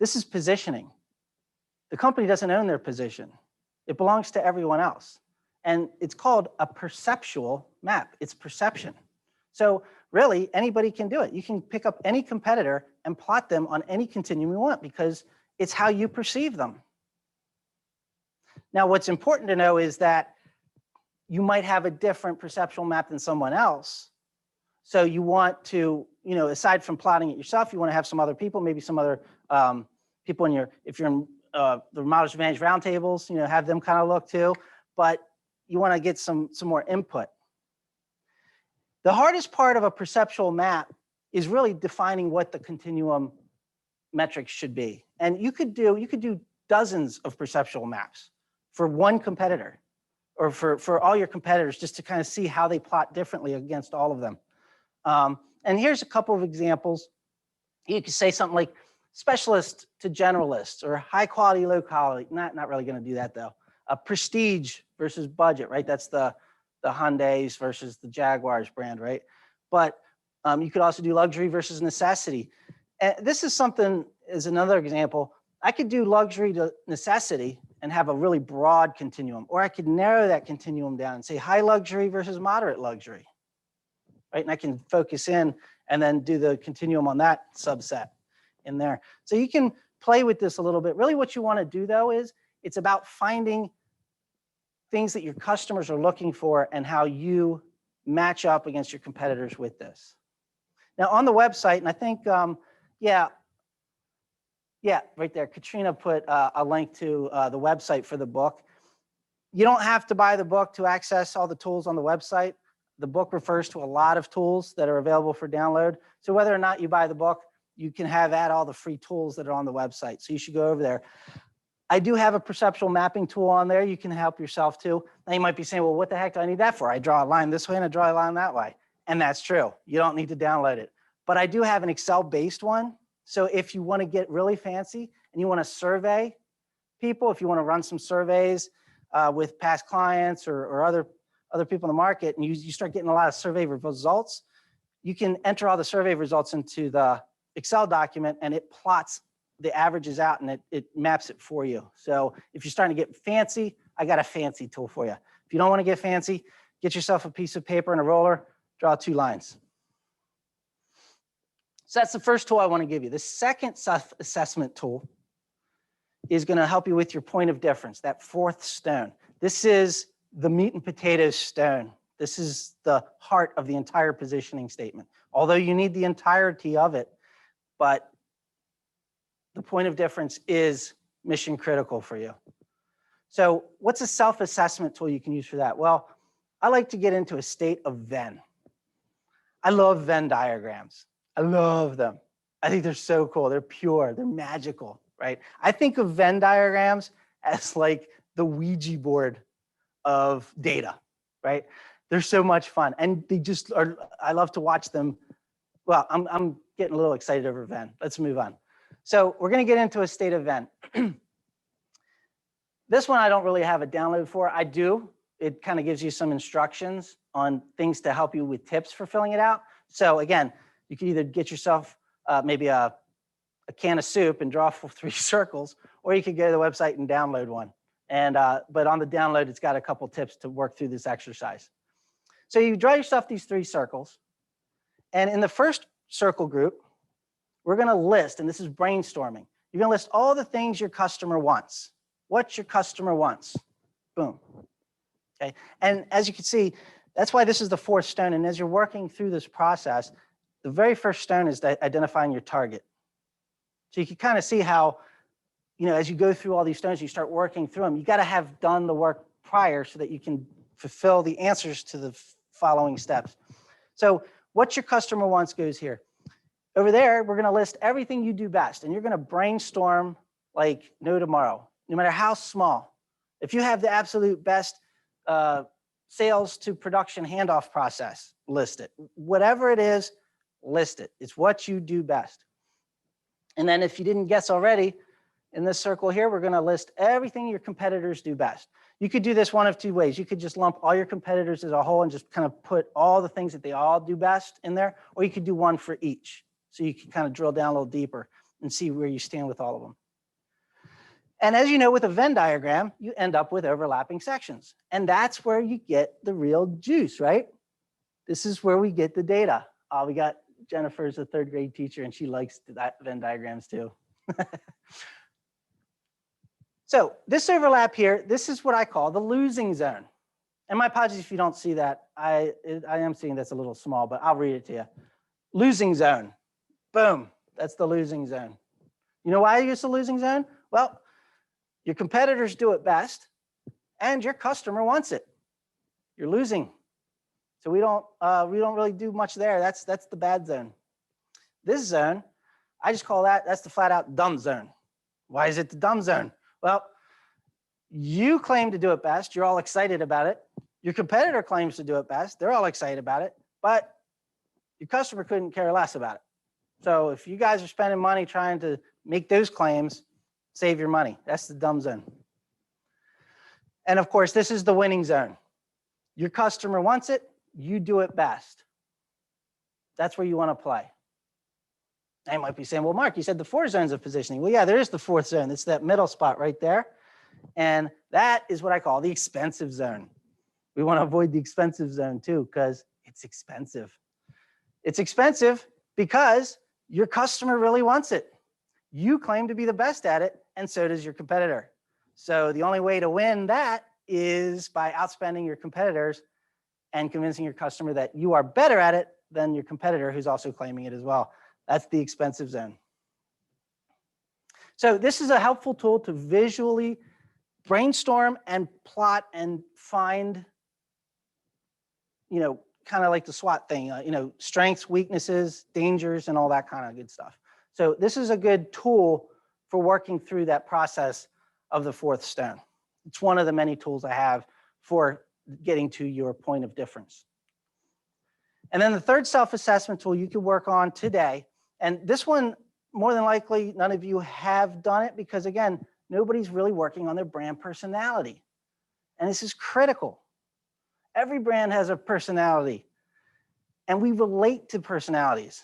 this is positioning. The company doesn't own their position. It belongs to everyone else. And it's called a perceptual map. It's perception. So really, anybody can do it. You can pick up any competitor and plot them on any continuum you want, because it's how you perceive them. Now, what's important to know is that you might have a different perceptual map than someone else. So you want to, aside from plotting it yourself, you want to have some other people, maybe some other people if you're in the Remodelers Advantage roundtables, have them kind of look too, but you want to get some more input. The hardest part of a perceptual map is really defining what the continuum metrics should be. And you could do dozens of perceptual maps for one competitor, or for all your competitors, just to kind of see how they plot differently against all of them. And here's a couple of examples. You could say something like specialist to generalist, or high quality, low quality. Not really going to do that though. Prestige versus budget, right? That's the Hyundais versus the Jaguars brand, right? But you could also do luxury versus necessity. And this is something, as another example, I could do luxury to necessity and have a really broad continuum, or I could narrow that continuum down and say high luxury versus moderate luxury, right? And I can focus in and then do the continuum on that subset in there. So you can play with this a little bit. Really what you want to do though is it's about finding things that your customers are looking for and how you match up against your competitors with this. Now on the website, and I think, yeah, right there, Katrina put a link to the website for the book. You don't have to buy the book to access all the tools on the website. The book refers to a lot of tools that are available for download. So whether or not you buy the book, you can have all the free tools that are on the website. So you should go over there. I do have a perceptual mapping tool on there. You can help yourself too. Now you might be saying, well, what the heck do I need that for? I draw a line this way and I draw a line that way. And that's true. You don't need to download it. But I do have an Excel-based one. So if you want to get really fancy and you want to survey people, if you want to run some surveys with past clients or other people in the market, and you start getting a lot of survey results, you can enter all the survey results into the Excel document, and it plots the averages out and it maps it for you. So if you're starting to get fancy, I got a fancy tool for you. If you don't want to get fancy, get yourself a piece of paper and a roller, draw 2 lines. So that's the first tool I want to give you. The second self-assessment tool is going to help you with your point of difference, that 4th stone. This is the meat and potatoes stone. This is the heart of the entire positioning statement. Although you need the entirety of it, but the point of difference is mission critical for you. So what's a self-assessment tool you can use for that? Well, I like to get into a state of Venn. I love Venn diagrams. I love them. I think they're so cool. They're pure. They're magical, right? I think of Venn diagrams as like the Ouija board of data, right? They're so much fun. And they just are, I love to watch them. Well, I'm getting a little excited over Venn. Let's move on. So we're going to get into a state of Venn. This one I don't really have a download for. I do. It kind of gives you some instructions on things to help you with tips for filling it out. So again, you can either get yourself maybe a can of soup and draw 3 circles, or you could go to the website and download one. And but on the download, it's got a couple tips to work through this exercise. So you draw yourself these 3 circles. And in the first circle group, we're going to list, and this is brainstorming. You're going to list all the things your customer wants. What your customer wants. Boom. Okay. And as you can see, that's why this is the 4th stone. And as you're working through this process, the very first stone is identifying your target. So you can kind of see how, as you go through all these stones, you start working through them. You got to have done the work prior so that you can fulfill the answers to the following steps. So what your customer wants goes here. Over there, we're going to list everything you do best, and you're going to brainstorm like no tomorrow, no matter how small. If you have the absolute best sales to production handoff process, list it. Whatever it is, list it. It's what you do best. And then if you didn't guess already, in this circle here, we're going to list everything your competitors do best. You could do this one of two ways. You could just lump all your competitors as a whole and just kind of put all the things that they all do best in there, or you could do one for each. So you can kind of drill down a little deeper and see where you stand with all of them. And as you know, with a Venn diagram, you end up with overlapping sections. And that's where you get the real juice, right? This is where we get the data. We got Jennifer's a third grade teacher and she likes that Venn diagrams too. So this overlap here, this is what I call the losing zone. And my apologies if you don't see that. I am seeing that's a little small, but I'll read it to you. Losing zone. Boom, that's the losing zone. You know why it's a losing zone? Well, your competitors do it best and your customer wants it. You're losing. So we don't really do much there. That's the bad zone. This zone, I just call that's the flat out dumb zone. Why is it the dumb zone? Well, you claim to do it best. You're all excited about it. Your competitor claims to do it best. They're all excited about it, but your customer couldn't care less about it. So if you guys are spending money trying to make those claims, save your money. That's the dumb zone. And of course, this is the winning zone. Your customer wants it. You do it best. That's where you want to play. They might be saying, well, Mark, you said the 4 zones of positioning. Well, yeah, there is the 4th zone. It's that middle spot right there. And that is what I call the expensive zone. We want to avoid the expensive zone too, because it's expensive. It's expensive because your customer really wants it. You claim to be the best at it, and so does your competitor. So the only way to win that is by outspending your competitors and convincing your customer that you are better at it than your competitor who's also claiming it as well. That's the expensive zone. So this is a helpful tool to visually brainstorm and plot and find, kind of like the SWOT thing, strengths, weaknesses, dangers, and all that kind of good stuff. So this is a good tool for working through that process of the 4th stone. It's one of the many tools I have for getting to your point of difference. And then the third self-assessment tool you can work on today. And this one, more than likely, none of you have done it because, again, nobody's really working on their brand personality. And this is critical. Every brand has a personality, and we relate to personalities.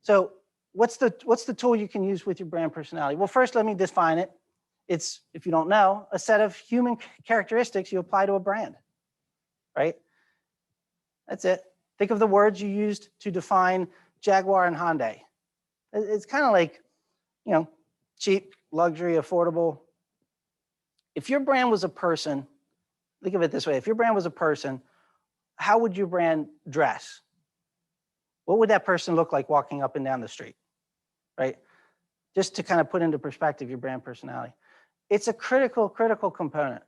So what's the tool you can use with your brand personality? Well, first, let me define it. It's, if you don't know, a set of human characteristics you apply to a brand, right? That's it. Think of the words you used to define Jaguar and Hyundai. It's kind of like, cheap, luxury, affordable. If your brand was a person, think of it this way. If your brand was a person, how would your brand dress? What would that person look like walking up and down the street, right? Just to kind of put into perspective your brand personality. It's a critical component.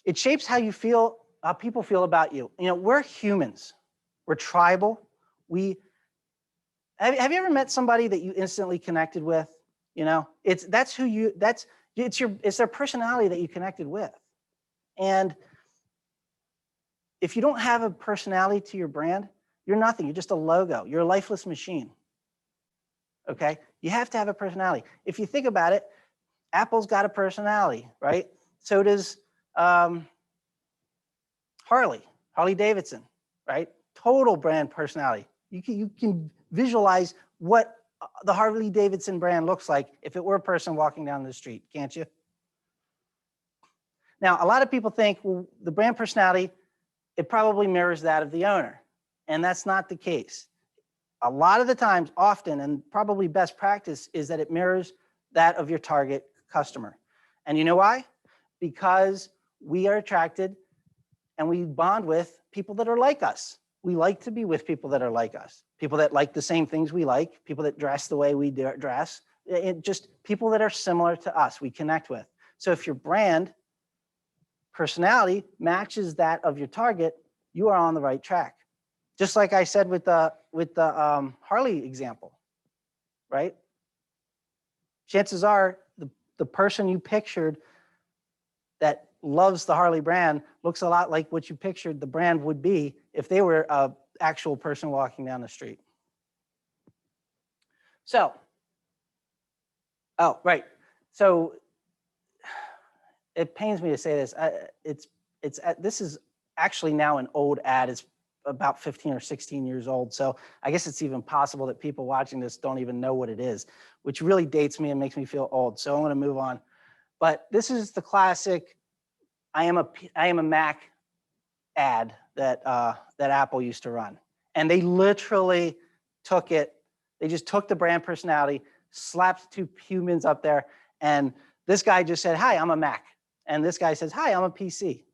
It shapes how you feel, how people feel about you. We're humans. We're tribal. Have you ever met somebody that you instantly connected with? It's their personality that you connected with. And if you don't have a personality to your brand, you're nothing. You're just a logo. You're a lifeless machine. Okay? You have to have a personality. If you think about it, Apple's got a personality, right? So does Harley Davidson, right? Total brand personality. You can visualize what the Harley Davidson brand looks like if it were a person walking down the street, can't you? Now, a lot of people think, well, the brand personality, it probably mirrors that of the owner. And that's not the case. A lot of the times, often, and probably best practice is that it mirrors that of your target customer. And you know why? Because we are attracted and we bond with people that are like us. We like to be with people that are like us, people that like the same things we like, people that dress the way we dress, just people that are similar to us, we connect with. So if your brand personality matches that of your target, you are on the right track. Just like I said with the Harley example, right? Chances are the person you pictured that loves the Harley brand looks a lot like what you pictured the brand would be if they were an actual person walking down the street. So, oh, right. So it pains me to say this. This is actually now an old ad. It's about 15 or 16 years old. So I guess it's even possible that people watching this don't even know what it is, which really dates me and makes me feel old. So I'm going to move on. But this is the classic I am a Mac ad that Apple used to run. And they literally took it. They just took the brand personality, slapped two humans up there. And this guy just said, hi, I'm a Mac. And this guy says, hi, I'm a PC.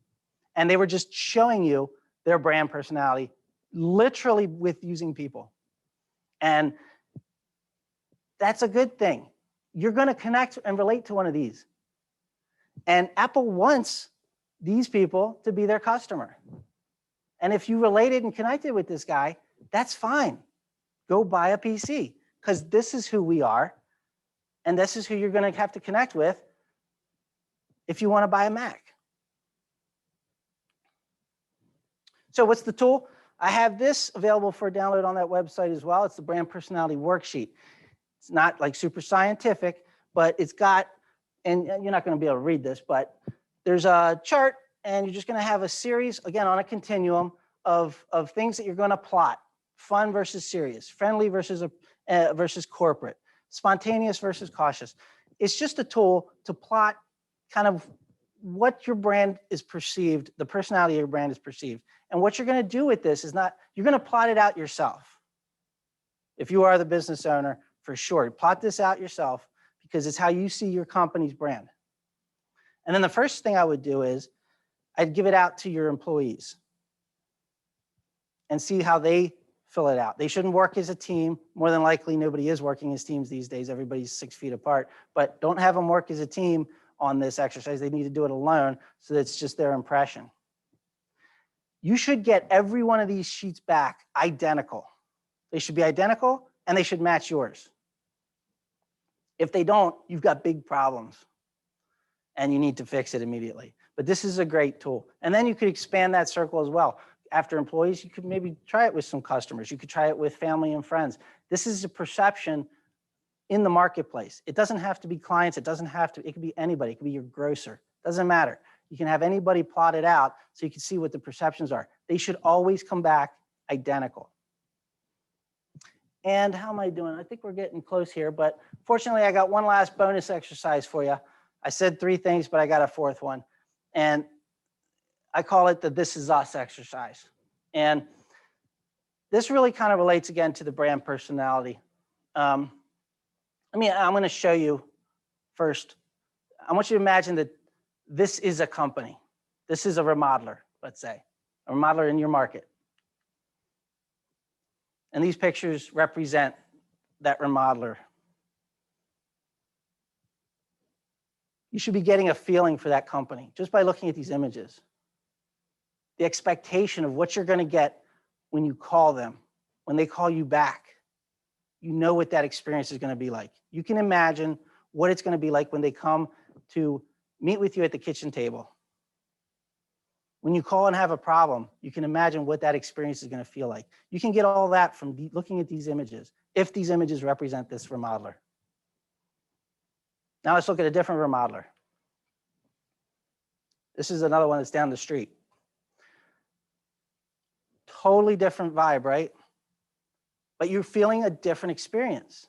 And they were just showing you their brand personality, literally with using people. And that's a good thing. You're going to connect and relate to one of these. And Apple wants these people to be their customer. And if you related and connected with this guy, that's fine. Go buy a PC, because this is who we are. And this is who you're going to have to connect with if you want to buy a Mac. So what's the tool? I have this available for download on that website as well. It's the brand personality worksheet. It's not like super scientific, but it's got, and you're not going to be able to read this, but there's a chart, and you're just going to have a series, again, on a continuum of things that you're going to plot. Fun versus serious, friendly versus corporate, spontaneous versus cautious. It's just a tool to plot kind of what your brand is perceived, the personality of your brand is perceived. And what you're going to do with this is not, you're going to plot it out yourself. If you are the business owner, for sure, plot this out yourself, because it's how you see your company's brand. And then the first thing I would do is I'd give it out to your employees and see how they fill it out. They shouldn't work as a team. More than likely, nobody is working as teams these days. Everybody's 6 feet apart, but don't have them work as a team on this exercise. They need to do it alone, so that it's just their impression. You should get every one of these sheets back identical. They should be identical, and they should match yours. If they don't, you've got big problems, and you need to fix it immediately. But this is a great tool. And then you could expand that circle as well. After employees, you could maybe try it with some customers. You could try it with family and friends. This is a perception in the marketplace. It doesn't have to be clients. It could be anybody. It could be your grocer. Doesn't matter. You can have anybody plot it out so you can see what the perceptions are. They should always come back identical. And how am I doing? I think we're getting close here, but fortunately I got one last bonus exercise for you. I said 3 things, but I got a 4th one. And I call it the This Is Us exercise. And this really kind of relates again to the brand personality. I'm going to show you first. I want you to imagine that this is a company. This is a remodeler, let's say, a remodeler in your market. And these pictures represent that remodeler. You should be getting a feeling for that company just by looking at these images. The expectation of what you're going to get when you call them, when they call you back. You know what that experience is going to be like. You can imagine what it's going to be like when they come to meet with you at the kitchen table. When you call and have a problem, you can imagine what that experience is going to feel like. You can get all that from looking at these images, if these images represent this remodeler. Now let's look at a different remodeler. This is another one that's down the street. Totally different vibe, right? But you're feeling a different experience.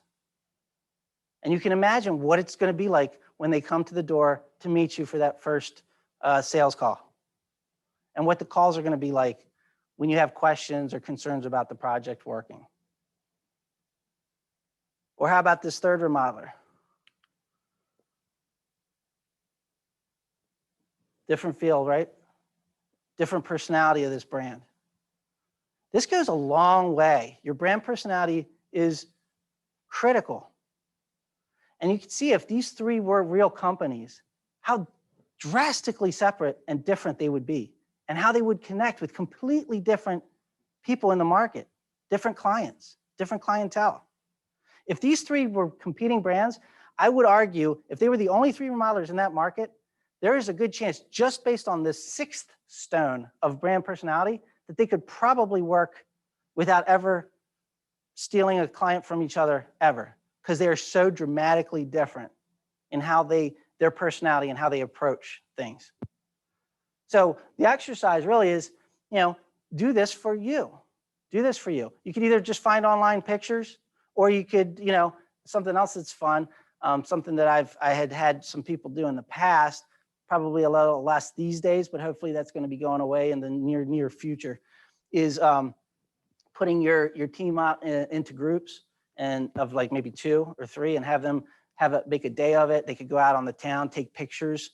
And you can imagine what it's going to be like when they come to the door to meet you for that first sales call. And what the calls are going to be like when you have questions or concerns about the project working. Or how about this third remodeler? Different feel, right? Different personality of this brand. This goes a long way. Your brand personality is critical. And you can see if these 3 were real companies, how drastically separate and different they would be, and how they would connect with completely different people in the market, different clients, different clientele. If these three were competing brands, I would argue if they were the only three remodelers in that market, there is a good chance, just based on this sixth stone of brand personality, that they could probably work without ever stealing a client from each other ever, because they are so dramatically different in how their personality and how they approach things. So the exercise really is, do this for you. Do this for you. You could either just find online pictures, or you could, something else that's fun, something that I had some people do in the past, probably a little less these days, but hopefully that's going to be going away in the near future, is putting your team out into groups and of like maybe 2 or 3 and have them make a day of it. They could go out on the town, take pictures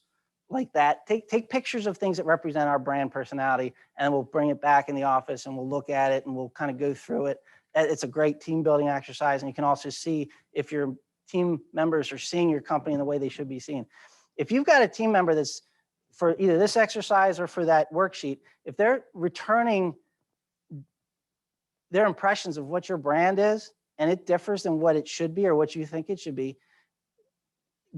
like that. Take pictures of things that represent our brand personality, and we'll bring it back in the office and we'll look at it and we'll kind of go through it. It's a great team building exercise, and you can also see if your team members are seeing your company in the way they should be seen. If you've got a team member that's for either this exercise or for that worksheet, if they're returning their impressions of what your brand is and it differs than what it should be or what you think it should be,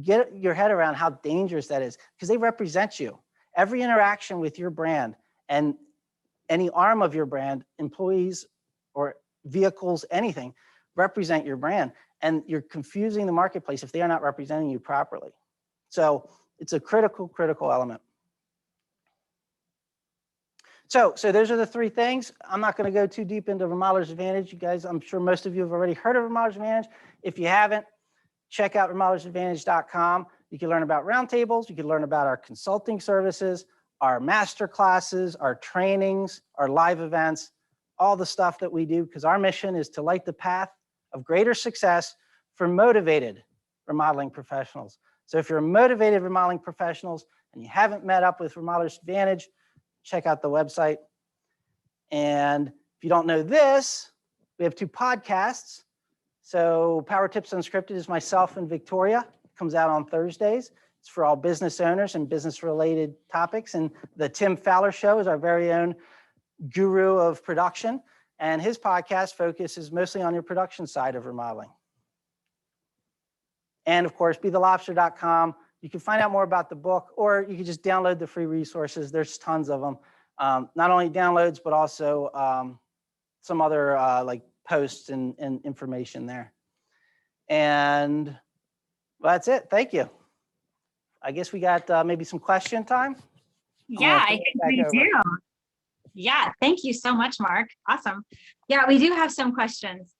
get your head around how dangerous that is, because they represent you. Every interaction with your brand and any arm of your brand, employees or vehicles, anything, represent your brand, and you're confusing the marketplace if they are not representing you properly. So it's a critical element. So those are the 3 things. I'm not going to go too deep into Remodelers Advantage. You guys, I'm sure most of you have already heard of Remodelers Advantage. If you haven't, check out remodelersadvantage.com. You can learn about roundtables. You can learn about our consulting services, our master classes, our trainings, our live events, all the stuff that we do, because our mission is to light the path of greater success for motivated remodeling professionals. So if you're motivated remodeling professionals and you haven't met up with Remodelers Advantage, check out the website. And if you don't know this, we have 2 podcasts. So Power Tips Unscripted is myself and Victoria. It comes out on Thursdays. It's for all business owners and business-related topics. And the Tim Fowler Show is our very own guru of production. And his podcast focuses mostly on your production side of remodeling. And of course, bethelobster.com. You can find out more about the book, or you can just download the free resources. There's tons of them. Not only downloads, but also some other like posts and information there. And well, that's it. Thank you. I guess we got maybe some question time. Yeah, I think we do. Yeah, thank you so much, Mark. Awesome. Yeah, we do have some questions.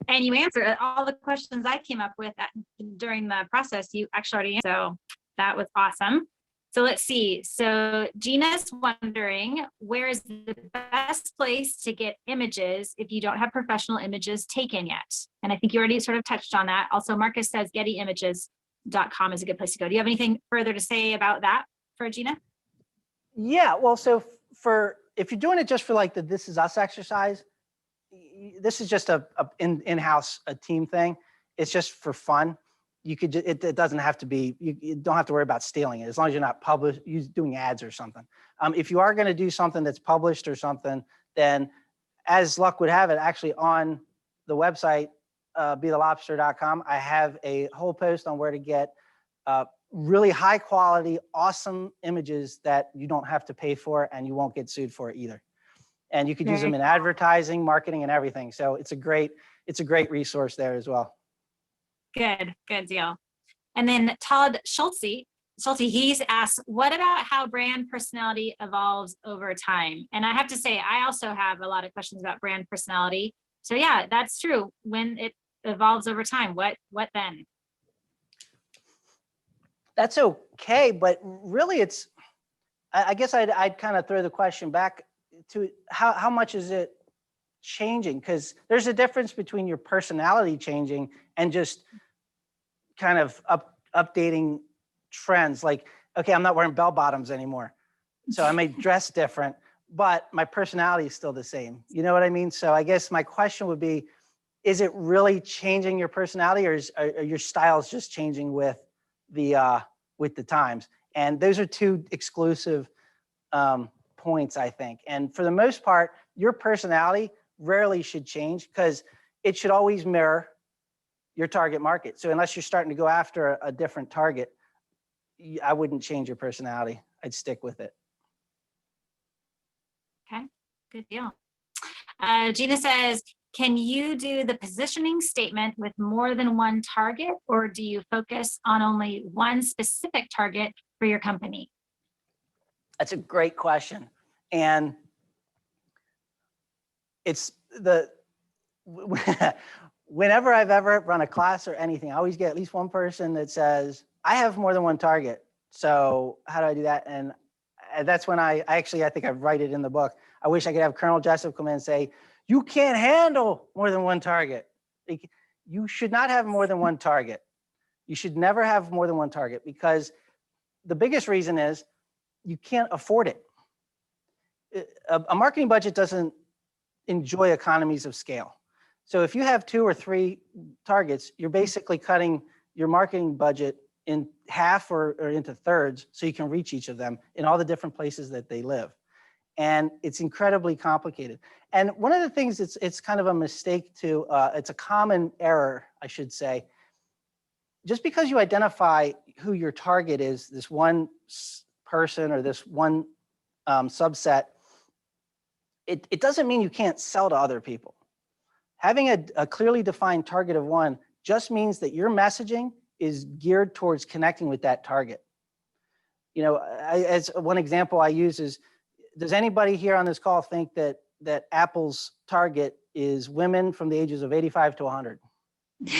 And you answered all the questions I came up with during the process. You actually already answered, so that was awesome. So let's see. So Gina's wondering, where is the best place to get images if you don't have professional images taken yet? And I think you already sort of touched on that. Also, Marcus says gettyimages.com is a good place to go. Do you have anything further to say about that for Gina? Yeah, well, so if you're doing it just for like the This Is Us exercise, this is just a in-house team thing. It's just for fun. You could it doesn't have to be, you don't have to worry about stealing it as long as you're not doing ads or something. If you are going to do something that's published or something, then as luck would have it, actually on the website, bethelobster.com, I have a whole post on where to get really high quality, awesome images that you don't have to pay for and you won't get sued for either. And you could use them in advertising, marketing, and everything. So it's a great resource there as well. Good deal. And then Todd Schulte, he's asked, what about how brand personality evolves over time? And I have to say, I also have a lot of questions about brand personality. So yeah, that's true. When it evolves over time, what then? That's okay, but really I guess I'd kind of throw the question back to how much is it changing? Because there's a difference between your personality changing and just kind of updating trends. Like, okay, I'm not wearing bell bottoms anymore, so I may dress different, but my personality is still the same. You know what I mean? So I guess my question would be, is it really changing your personality, or are your styles just changing with the times? And those are 2 exclusive points, I think. And for the most part, your personality rarely should change because it should always mirror your target market. So unless you're starting to go after a different target, I wouldn't change your personality. I'd stick with it. Okay, good deal. Gina says, can you do the positioning statement with more than one target, or do you focus on only one specific target for your company? That's a great question. And it's whenever I've ever run a class or anything, I always get at least one person that says, I have more than one target. So how do I do that? And that's when I think I write it in the book. I wish I could have Colonel Jessup come in and say, you can't handle more than one target. You should not have more than one target. You should never have more than one target, because the biggest reason is you can't afford it. A marketing budget doesn't enjoy economies of scale. So if you have 2 or 3 targets, you're basically cutting your marketing budget in half or into thirds so you can reach each of them in all the different places that they live. And it's incredibly complicated. And one of the things, it's kind of a mistake to, it's a common error, I should say. Just because you identify who your target is, this one person or this one subset, it doesn't mean you can't sell to other people. Having a clearly defined target of one just means that your messaging is geared towards connecting with that target. You know, as one example I use is, does anybody here on this call think that Apple's target is women from the ages of 85 to 100? Do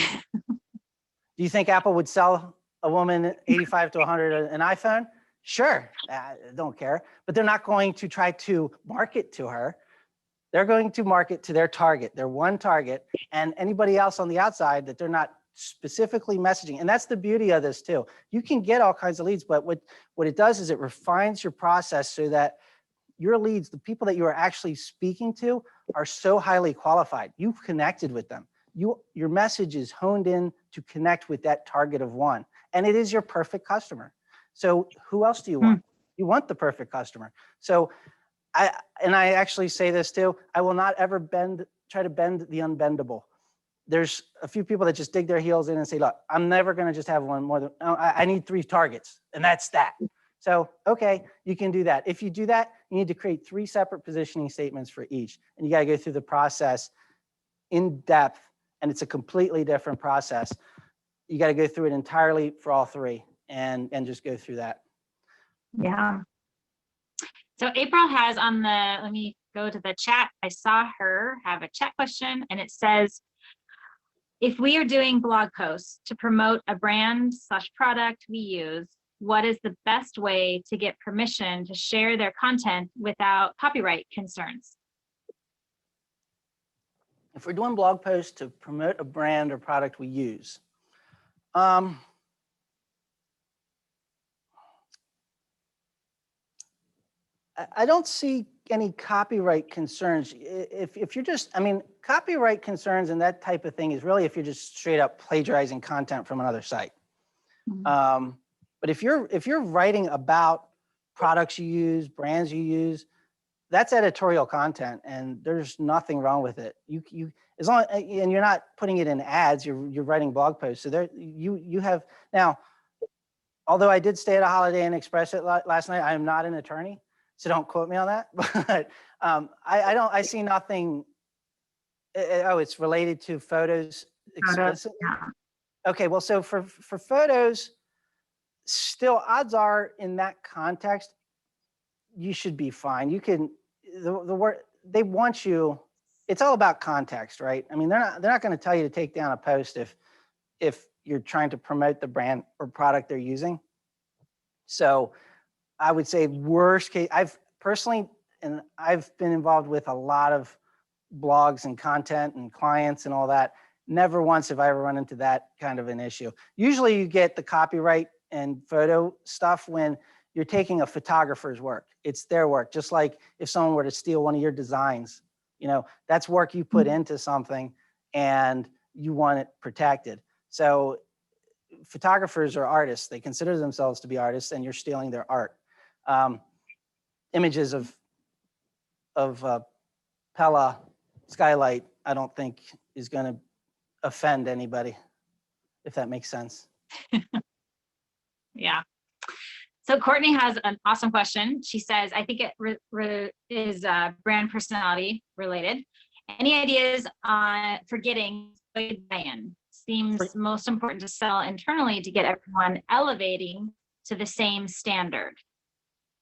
you think Apple would sell a woman 85 to 100 an iPhone? Sure, I don't care. But they're not going to try to market to her. They're going to market to their target, their one target, and anybody else on the outside that they're not specifically messaging. And that's the beauty of this too. You can get all kinds of leads, but what it does is it refines your process so that your leads, the people that you are actually speaking to, are so highly qualified. You've connected with them. Your message is honed in to connect with that target of one, and it is your perfect customer. So who else do you want? You want the perfect customer. So I actually say this too, I will not ever try to bend the unbendable. There's a few people that just dig their heels in and say, look, I'm never going to just have one more than, I need 3 targets, and that's that. So, okay, you can do that. If you do that, you need to create 3 separate positioning statements for each. And you got to go through the process in depth, and it's a completely different process. You got to go through it entirely for all 3 and just go through that. Yeah. So April has on the, let me go to the chat. I saw her have a chat question, and it says, if we are doing blog posts to promote a brand/product we use, what is the best way to get permission to share their content without copyright concerns? If we're doing blog posts to promote a brand or product we use, I don't see any copyright concerns. If you're just, I mean, copyright concerns and that type of thing is really if you're just straight up plagiarizing content from another site. Mm-hmm. But if you're writing about products you use, brands you use, that's editorial content, and there's nothing wrong with it. You as long, and you're not putting it in ads. You're writing blog posts. So there you have now. Although I did stay at a Holiday Inn Express last night, I am not an attorney, so don't quote me on that. But I see nothing. Oh, it's related to photos explicitly. Yeah. Okay, well, so for photos, still odds are in that context, you should be fine. You can the word they want you. It's all about context, right? I mean, they're not going to tell you to take down a post if you're trying to promote the brand or product they're using. So I would say worst case, I've been involved with a lot of blogs and content and clients and all that. Never once have I ever run into that kind of an issue. Usually you get the copyright and photo stuff when you're taking a photographer's work. It's their work. Just like if someone were to steal one of your designs, you know, that's work you put into something and you want it protected. So photographers are artists. They consider themselves to be artists, and you're stealing their art. Images of Pella skylight, I don't think is going to offend anybody, if that makes sense. Yeah. So Courtney has an awesome question. She says, I think it is brand personality related. Any ideas for getting buy-in? Seems most important to sell internally to get everyone elevating to the same standard.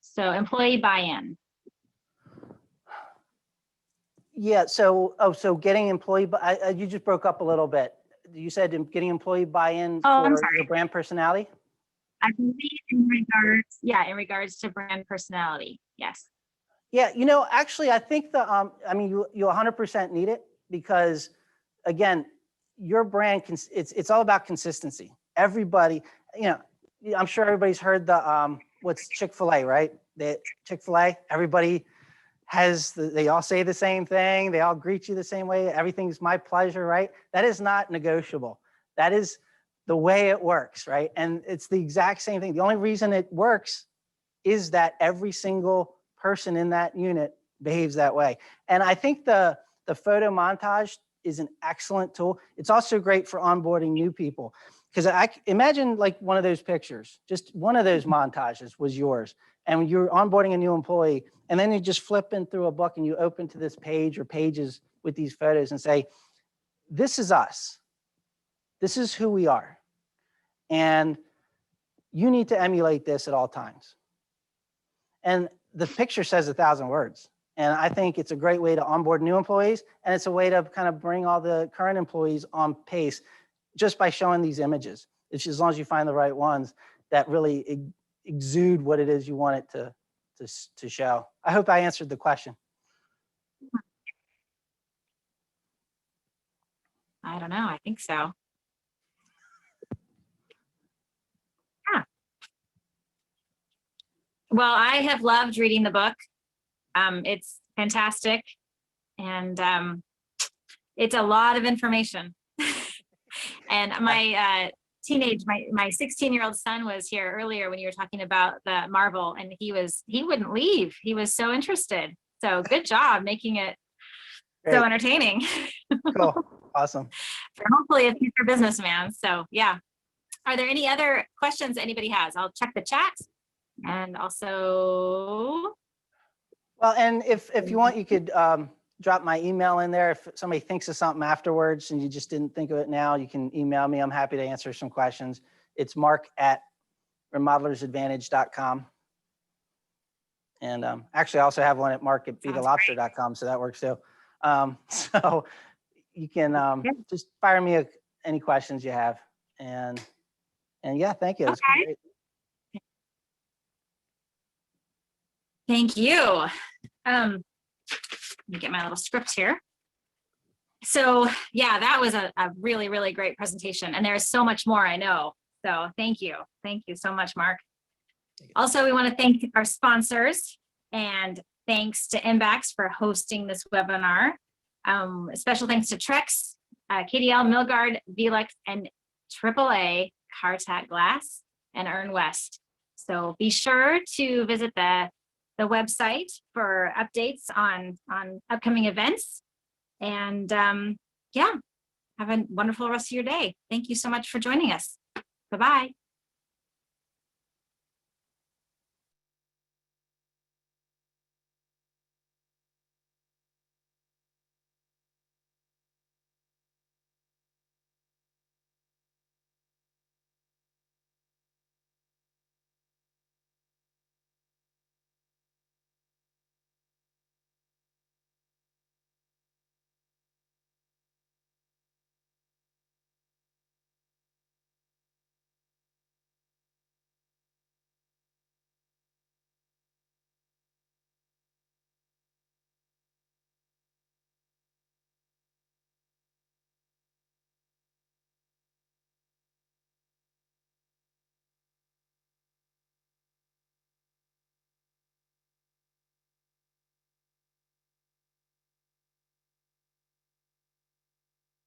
So employee buy-in. Yeah, so getting employee, you just broke up a little bit. You said getting employee buy-in I'm for sorry. your brand personality? I believe in regards to brand personality. Yes. Yeah, actually, I think you 100% need it because, again, your brand it's all about consistency. Everybody, I'm sure everybody's heard the what's Chick-fil-A, right? The Chick-fil-A, everybody they all say the same thing. They all greet you the same way. Everything's my pleasure, right? That is not negotiable. That is the way it works, right? And it's the exact same thing. The only reason it works is that every single person in that unit behaves that way. And I think the photo montage is an excellent tool. It's also great for onboarding new people. Because I imagine like one of those pictures, just one of those montages was yours. And you're onboarding a new employee, and then you just flip in through a book and you open to this page or pages with these photos and say, this is us. This is who we are. And you need to emulate this at all times. And the picture says 1,000 words. And I think it's a great way to onboard new employees. And it's a way to kind of bring all the current employees on pace just by showing these images. It's just, as long as you find the right ones that really exude what it is you want it to show. I hope I answered the question. I don't know. I think so. Yeah. Well, I have loved reading the book. It's fantastic. And it's a lot of information. And my my 16-year-old son was here earlier when you were talking about the Marvel, and he wouldn't leave. He was so interested. So good job making it so entertaining. Cool. Awesome. For hopefully a future businessman. So yeah. Are there any other questions anybody has? I'll check the chat. And also. Well, and if you want, you could drop my email in there. If somebody thinks of something afterwards and you just didn't think of it now, you can email me. I'm happy to answer some questions. It's mark@remodelersadvantage.com. And actually, I also have one at mark@beathelobster.com, so that works too. So you can just fire me any questions you have. And yeah, thank you. It's great. Thank you. Let me get my little script here. So yeah, that was a really, really great presentation. And there's so much more I know. So thank you. Thank you so much, Mark. Also, we want to thank our sponsors, and thanks to MBAX for hosting this webinar. Special thanks to Trex, KDL, Milgard, Velux, and AAA Cartac Glass and Earn West. So be sure to visit the website for updates on upcoming events. And yeah, have a wonderful rest of your day. Thank you so much for joining us. Bye-bye.